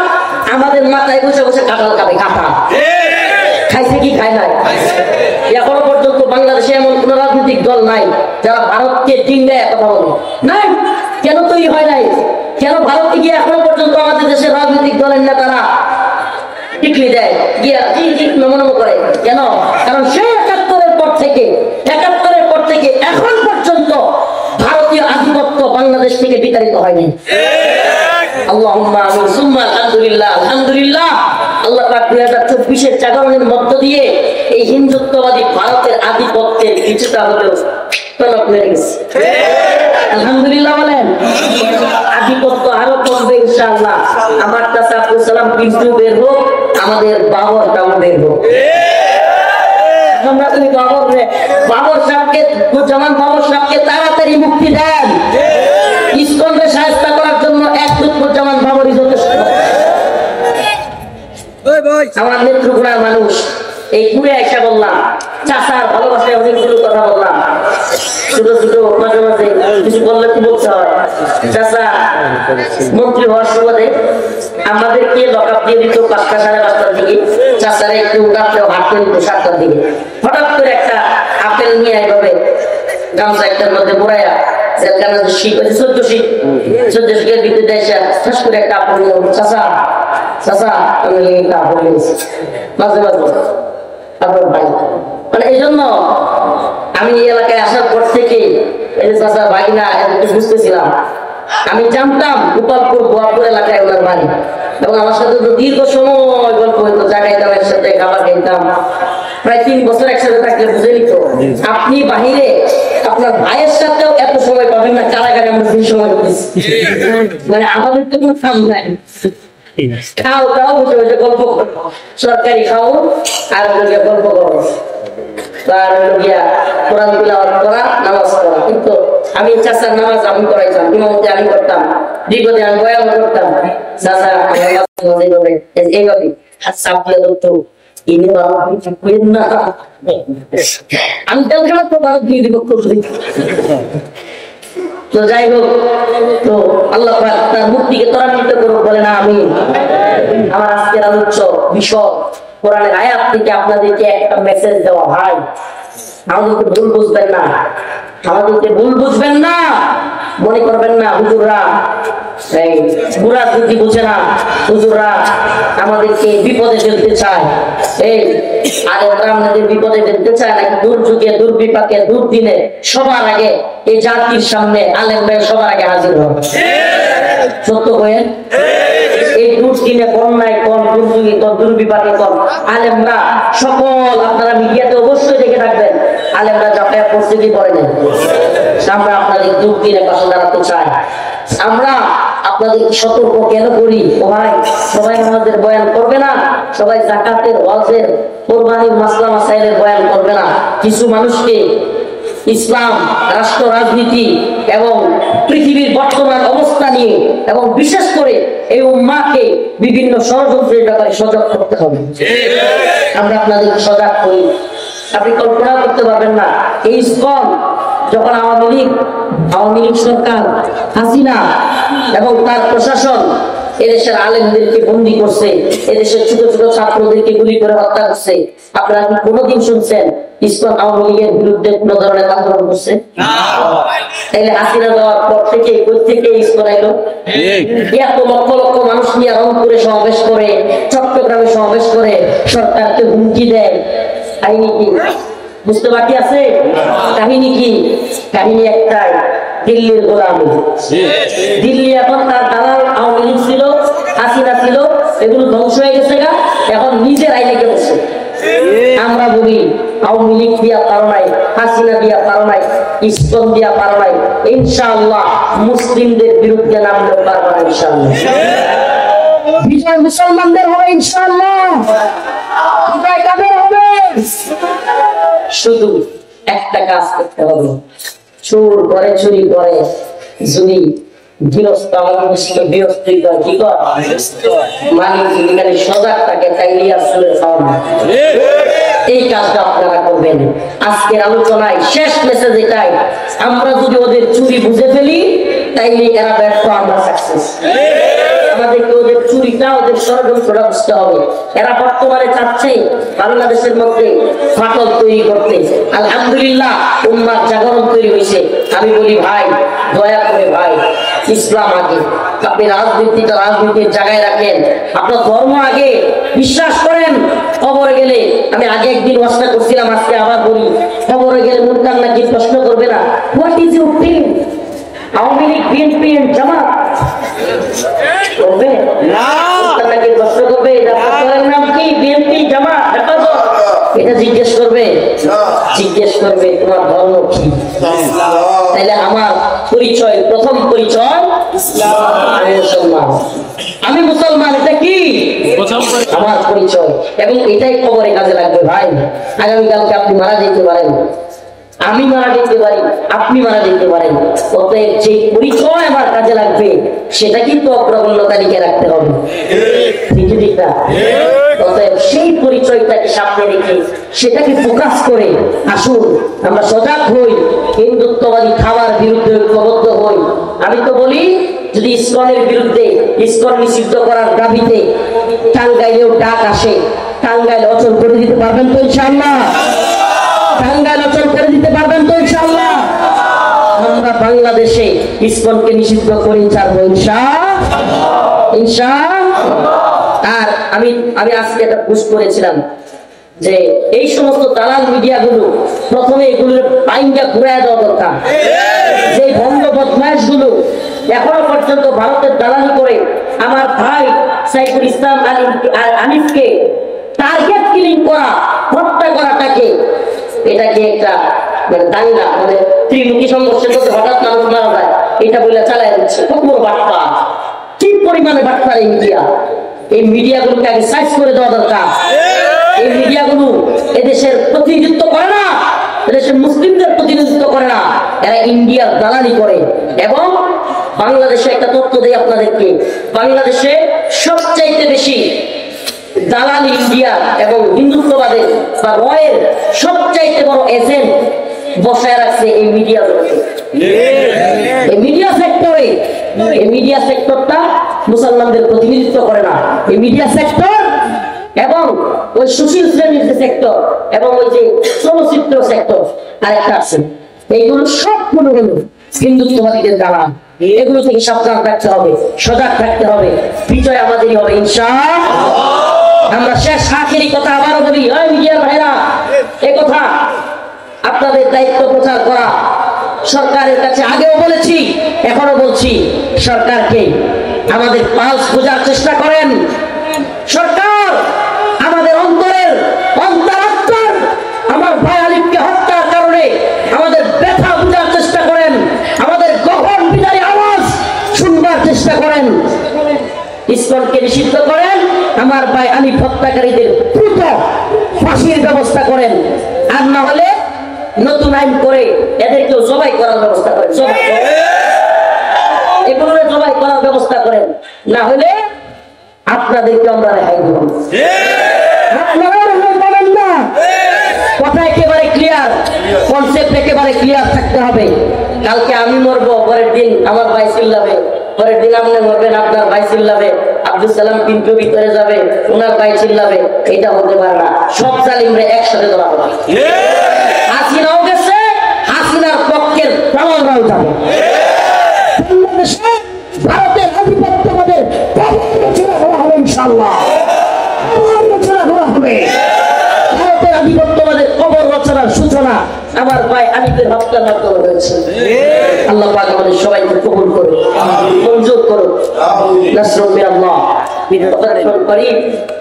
আমাদের মাথায় বসে বসে কাঁঠাল খাবে। কাঁঠাল খাইছে কি খায় নাই? এখনো পর্যন্ত বাংলাদেশে এমন কোন রাজনৈতিক দল নাই যারা ভারতকে ডিঙ্গায় কথা বলে নাই। কেন তৈরি হয় নাই? কেন ভারতে গিয়ে এখনো পর্যন্ত আমাদের দেশের রাজনৈতিক দলের নেতারা টিকলি দেয় গিয়া নমনম করে? কেন? কারণ সে 71-এর পর থেকে এখন পর্যন্ত ভারতীয় আধিপত্য বাংলাদেশ থেকে বিতাড়িত হয়নি। আল্লাহুম্মা আমিন সুম্মা আলহামদুলিল্লাহ। আলহামদুলিল্লাহ, আল্লাহ পাক 2024-এর জাগরণের মধ্য দিয়ে এই হিন্দুত্ববাদী ভারতের আধিপত্যের কিছুটা হলেও তলব হয়ে গেছে। আলহামদুলিল্লাহ বলেন। আধিপত্য আরো কমবে ইনশাআল্লাহ। আমার চাচা আব্দুল সালাম কিন্তু বের হোক, আমাদের বাবরটাও বের হোক। আমরা তুমি বাবর সাহেবকে, বাবর সাহেবকে তাড়াতাড়ি মুক্তি দেন। ইসকনকে সাহায্য করার জন্য একজুজ্জামান বাবরই যথেষ্ট। আমার নেত্রকোনার মানুষ, এই ঘুরে এসে বললাম চাচার ভালোবাসায় অনেকগুলো কথা বললাম, ছোট ছোট মাঝে মাঝে কিছু বললে কি বলতে হয়। চাচা মন্ত্রী হওয়ার সুবাদে আমাদেরকে লকআপ দিয়ে দিত 5টা সাড়ে 5টার দিকে, চাচারা একটু রাত্রেও হাঁটতে দিত 7টার দিকে। হঠাৎ করে একটা আপেল নিয়ে এইভাবে গামছা একটার মধ্যে মোড়াইয়া জেলখানা 14 শীতের ভিতরে দেয়, ঠাস করে একটা আপেল নিয়ে চাচা আমি একটা আপেল নিয়েছি মাঝে মাঝে আপনার ভাই। মানে এই জন্য আমি এই এলাকায় আসার পর থেকে এই যে চাচা ভাই না একটু বুঝতেছিলাম। আমি জানতাম গোপালপুর গোয়াপুর এলাকায় ওনার বাড়ি, এবং আমার সাথে তো দীর্ঘ সময় গল্প হইতো, চা খাইতাম একসাথে, খাবার খাইতাম, প্রায় 3 বছর একসাথে থাকলে বুঝে নিত। আপনি বাহিরে আপনার ভাইয়ের সাথেও এত সময় পাবেন না, কারাগারে আমরা 2 সময় পেয়েছি। মানে আমাদের তো কোনো কাম নাই, খাও দাও বসে বসে গল্প করো, সরকারি খাও আর গল্প করো, আর কোরআন তিলাওয়াত করা, নামাজ পড়া। কিন্তু আমি চাচার নামাজ আমি করাইতাম, ইমামতি আমি করতাম, বিপদে আমি বয়ান করতাম। চাচা এইভাবে আমি তেলখানা তো ভারত দিয়ে দিব। তো যাই হোক, তো আল্লাহ তার মুক্তিকে ত্বরান্বিত করুক বলে না আমি। আমার আজকের আলোচ্য বিষয় কোরআনের আয়াত থেকে আপনাদেরকে একটা মেসেজ দেওয়া। ভাই আমাদেরকে ভুল বুঝবেন না, মনে করবেন না হুজুররা বুড়া বুদ্ধি বুঝে না, হুজুররা আমাদেরকে বিপদে ফেলতে চায়। আলেমরা আমাদের বিপদে ফেলতে চায় নাকি? দুর্যোগে, দুর্বিপাকে, দুর্দিনে সবার আগে এই জাতির সামনে আলেমরা সবার আগে হাজির হবে। সত্য বলেন, এই দুর্দিনে, বন্যায় কম, দুর্যোগে কম, দুর্বিপাকে কম, আলেমরা সকল, আপনারা মিডিয়াতে অবশ্যই দেখে থাকবেন, আলেমরা চাপায় পড়ছে কি পড়ে নেই। আমরা আপনাদের দুর্দিনে পাশে দাঁড়াতে চাই। আমরা আপনাদের সতর্ক কেন করি? ও ভাই, সবাই আমাদের বয়ান করবে না, সবাই যাকাতের, ওয়াজের, কোরবানির মাসলা মাসাইলের বয়ান করবে না। কিছু মানুষকে ইসলাম, রাষ্ট্র রাজনীতি এবং পৃথিবীর বর্তমান অবস্থা নিয়ে, এবং বিশেষ করে এই উম্মাহকে বিভিন্ন ষড়যন্ত্রের ব্যাপারে সজাগ করতে হবে। আমরা আপনাদের সজাগ করি। আপনি কল্পনা করতে পারবেন না, এই ইসকন যখন আওয়ামী লীগ সরকার, হাসিনা এবং তার প্রশাসন এদেশের আলেমদেরকে বন্দী করছে, এদেশের ছোট ছোট ছাত্রদেরকে গুলি করে হত্যা করছে, আপনারা কি কোনোদিন শুনছেন ইসকন আওয়ামী লীগের বিরুদ্ধে কোন ধরনের আন্দোলন করছে? তাইলে হাসিনা দেওয়ার পর থেকে কোথেকে ইসকন এলো? এত লক্ষ লক্ষ মানুষ নিয়ে রংপুরে সমাবেশ করে, চট্টগ্রামে সমাবেশ করে, সরকারকে হুমকি দেয়। কাহিনী কি বুঝতে বাকি আছে? কাহিনী কি? কাহিনী একটাই, দিল্লির গোলামি। দিল্লি এখন তার দালাল আওয়ামী লীগ ছিল, হাসিনা ছিল, এগুলো ধ্বংস হয়ে গেছে গা, এখন নিজের আইনে বসে। আমরা বলি আওয়ামী লীগ দিয়া পারো নাই, হাসিনা দিয়া পারো নাই, ইসকন দিয়া পারো নাই, ইনশাআল্লাহ মুসলিমদের বিরুদ্ধে নামলে পারবো না। ইনশাআল্লাহ বিজয় মুসলমানদের হবে, ইনশাআল্লাহ বিজয় কাদের হবে? শুধু একটা কাজ করতে হবে, চোর করে চুরি করে যদি গৃহস্থ আমাদের গৃহস্থ কি কর মালিক যদি খালি সজাগ থাকে তাইলে আসলে খাওয়া। এই কাজটা আপনারা করবেন। আজকের আলোচনায় শেষ মেসেজ এটাই, আমরা যদি ওদের চুরি বুঝে ফেলি তাইলে এরা ব্যর্থ, আমরা সাকসেস। আমাদেরকে ওদের চুরিটা ওদের ষড়যন্ত্রটা বুঝতে হবে। এরা বর্তমানে চাচ্ছে বাংলাদেশের মধ্যে ফাটল তৈরি করতে। আলহামদুলিল্লাহ উম্মার জাগরণ তৈরি হয়েছে। আমি বলি ভাই, দয়া করে ভাই, ইসলাম আগে, আপনি রাজনীতিটা রাজনীতির জায়গায় রাখেন, আপনার ধর্ম আগে, বিশ্বাস করেন। খবরে গেলে আমি আগে একদিন ওয়াজটা করছিলাম, আজকে আবার বলি, খবরে গেলে মুনকার নাকি প্রশ্ন করবে না, what is your team? Awami League, BNP and Jamaat করবে না, নাকি প্রশ্ন করবে আপনার নাম কি, বিএনপি জামাত হেফাজত, এটা জিজ্ঞেস করবে? জিজ্ঞেস করবে তোমার ধর্ম কি। তাহলে আমার পরিচয়, প্রথম পরিচয় মুসলমান, আমি মুসলমান, এটা কি আমার পরিচয়। এবং এটাই খবরে কাজে লাগবে ভাই। আগামীকালকে আপনি মারা যেতে পারেন, আমি মারা যেতে পারি, আপনি মারা যেতে পারেন, অতএব যে পরিচয় আমার কাজে লাগবে সেটা কিন্তু অগ্রগণ্য তালিকায় রাখতে হবে, ঠিক ঠিক না? অতএব সেই পরিচয়টাকে সামনে রেখে সেটাকে ফোকাস করে আসুন আমরা সজাগ হই, হিন্দুত্ববাদী খাবার বিরুদ্ধে ঐক্যবদ্ধ হই। আমি তো বলি, যদি ইসকনের বিরুদ্ধে, ইসকন নিষিদ্ধ করার দাবিতে টাঙ্গাইলেও ডাক আসে, টাঙ্গাইল অচল করে দিতে পারবেন তো ইনশাআল্লাহ? টাঙ্গাইল অচল করে দিতে পারবেন তো ইনশাআল্লাহ? আমরা বাংলাদেশে ইসকনকে নিষিদ্ধ করে ছাড়বো ইনশাআল্লাহ। আর আমি আজকে একটা পোস্ট করেছিলাম যে এই সমস্ত দালাল মিডিয়াগুলো প্রথমে এগুলোর পাইনটা ঘুরায় দেওয়া দরকার। যে ভণ্ড বদমাইশগুলো এখনো পর্যন্ত ভারতের দালালি করে আমার ভাই সাইফুল ইসলাম আনিফকে টার্গেট কিলিং করা, হত্যা করাটাকে, এটাকে একটা মানে দাঙ্গা, মানে ত্রিমুখী সংঘর্ষের মধ্যে হঠাৎ মানুষ মারা যায়, এটা বলে চালায় দিচ্ছে। খুব বড় বার্তা, কি পরিমাণে বার্তা এই মিডিয়া। এই মিডিয়াগুলোকে আগে সাইজ করে দেওয়া দরকার। এই মিডিয়াগুলো এদেশের প্রতিনিধিত্ব করে না, এদেশের মুসলিমদের প্রতিনিধিত্ব করে না, এরা ইন্ডিয়ার দালালি করে। এবং বাংলাদেশে একটা তথ্য দেয় আপনাদেরকে, বাংলাদেশে সবচাইতে বেশি দালালি ইন্ডিয়া এবং হিন্দুত্ববাদের বা রয়ের সবচাইতে বড় এজেন্ট বসায় রাখছে এই মিডিয়া জগতে, এই মিডিয়া সেক্টরে। এই মিডিয়া সেক্টরটা মুসলমানদের প্রতিনিধিত্ব করে না। এই মিডিয়া সেক্টর এবং ওই সুশীল শ্রেণীর যে সেক্টর এবং ওই যে চলচ্চিত্র সেক্টর আরেকটা আছে, এইগুলো সবগুলো হলো হিন্দুত্ববাদীদের দালাল। এগুলো থেকে সাবধান থাকতে হবে, সজাগ থাকতে হবে, বিজয় আমাদেরই হবে ইনশাআল্লাহ। আমরা শেষ আখেরি কথা আবারও বলি, ওই মিডিয়ার ভাইরা, এই কথা আপনাদের দায়িত্ব প্রচার করা। সরকারের কাছে আগেও বলেছি, এখনো বলছি, সরকারকে আমাদের পালস বোঝার চেষ্টা করেন। সরকার আমাদের অন্তরের অন্তরাত্মার আমার ভাই আলিফকে হত্যার কারণে আমাদের ব্যথা বোঝার চেষ্টা করেন, আমাদের গহন বিদায়ী আওয়াজ শুনবার চেষ্টা করেন। ইসকনকে নিষিদ্ধ করেন, আমার ভাই আলিফ হত্যাকারীদের দ্রুত ফাঁসির ব্যবস্থা করেন, আর না হলে নতুন আইন করে এদেরকেও জবাই করার ব্যবস্থা করেন, এগুলো জবাই করার ব্যবস্থা করেন, না হলে আপনাদেরকে আমরা রেহাই দেব। আপনারা রেহাই পাবেন না। কথা একেবারে ক্লিয়ার, কনসেপ্ট একেবারে ক্লিয়ার থাকতে হবে। কালকে আমি মরবো, পরের দিন আমার ভাই চিল্লাবে, পরের দিন আপনি মরবেন, আপনার ভাই চিল্লাবে, আব্দুল সালাম কিন্তু ভিতরে যাবে, ওনার ভাই চিল্লাবে। এটা হতে পারে না। সব জালিমরে একসাথে ধরা হবে। হাসিনাও গেছে, হাসিনার পক্ষের দালালরাও যাবে। বাংলাদেশে ভারতের আধিপত্যবাদের রচনা করা হবে ইনশাআল্লাহ, রচনা করা হবে। ভারতের আধিপত্যবাদের কবর রচনার সূচনা আমার ভাই আলিফের হত্যার মাধ্যমে হয়েছে। আল্লাহ পাক আমাদের সবাইকে কবুল করুন, মঞ্জুর করুন। নাসরুল মিনাল্লাহ।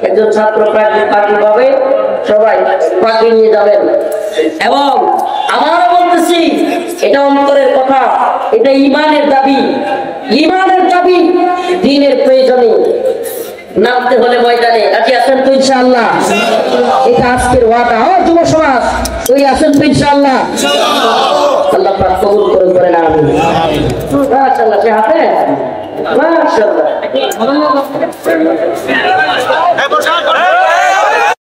একজন ছাত্র পার্টি পাবে, সবাই পার্টি নিয়ে যাবেন। এবং আমারও বলতেছি, এটা অন্তরের কথা, এটা ইমানের দাবি, ইমানের দাবি। দ্বীনের প্রয়োজনে নামতে হলে ময়দানে রাজি আছেন তো ইনশাআল্লাহ? এটা আজকের ওয়াদা। কই আসেন তো ইনশাআল্লাহ আল্লাহ পাক কবুল করেন আমিন মাশাআল্লাহ সে হাতে মাশাআল্লাহ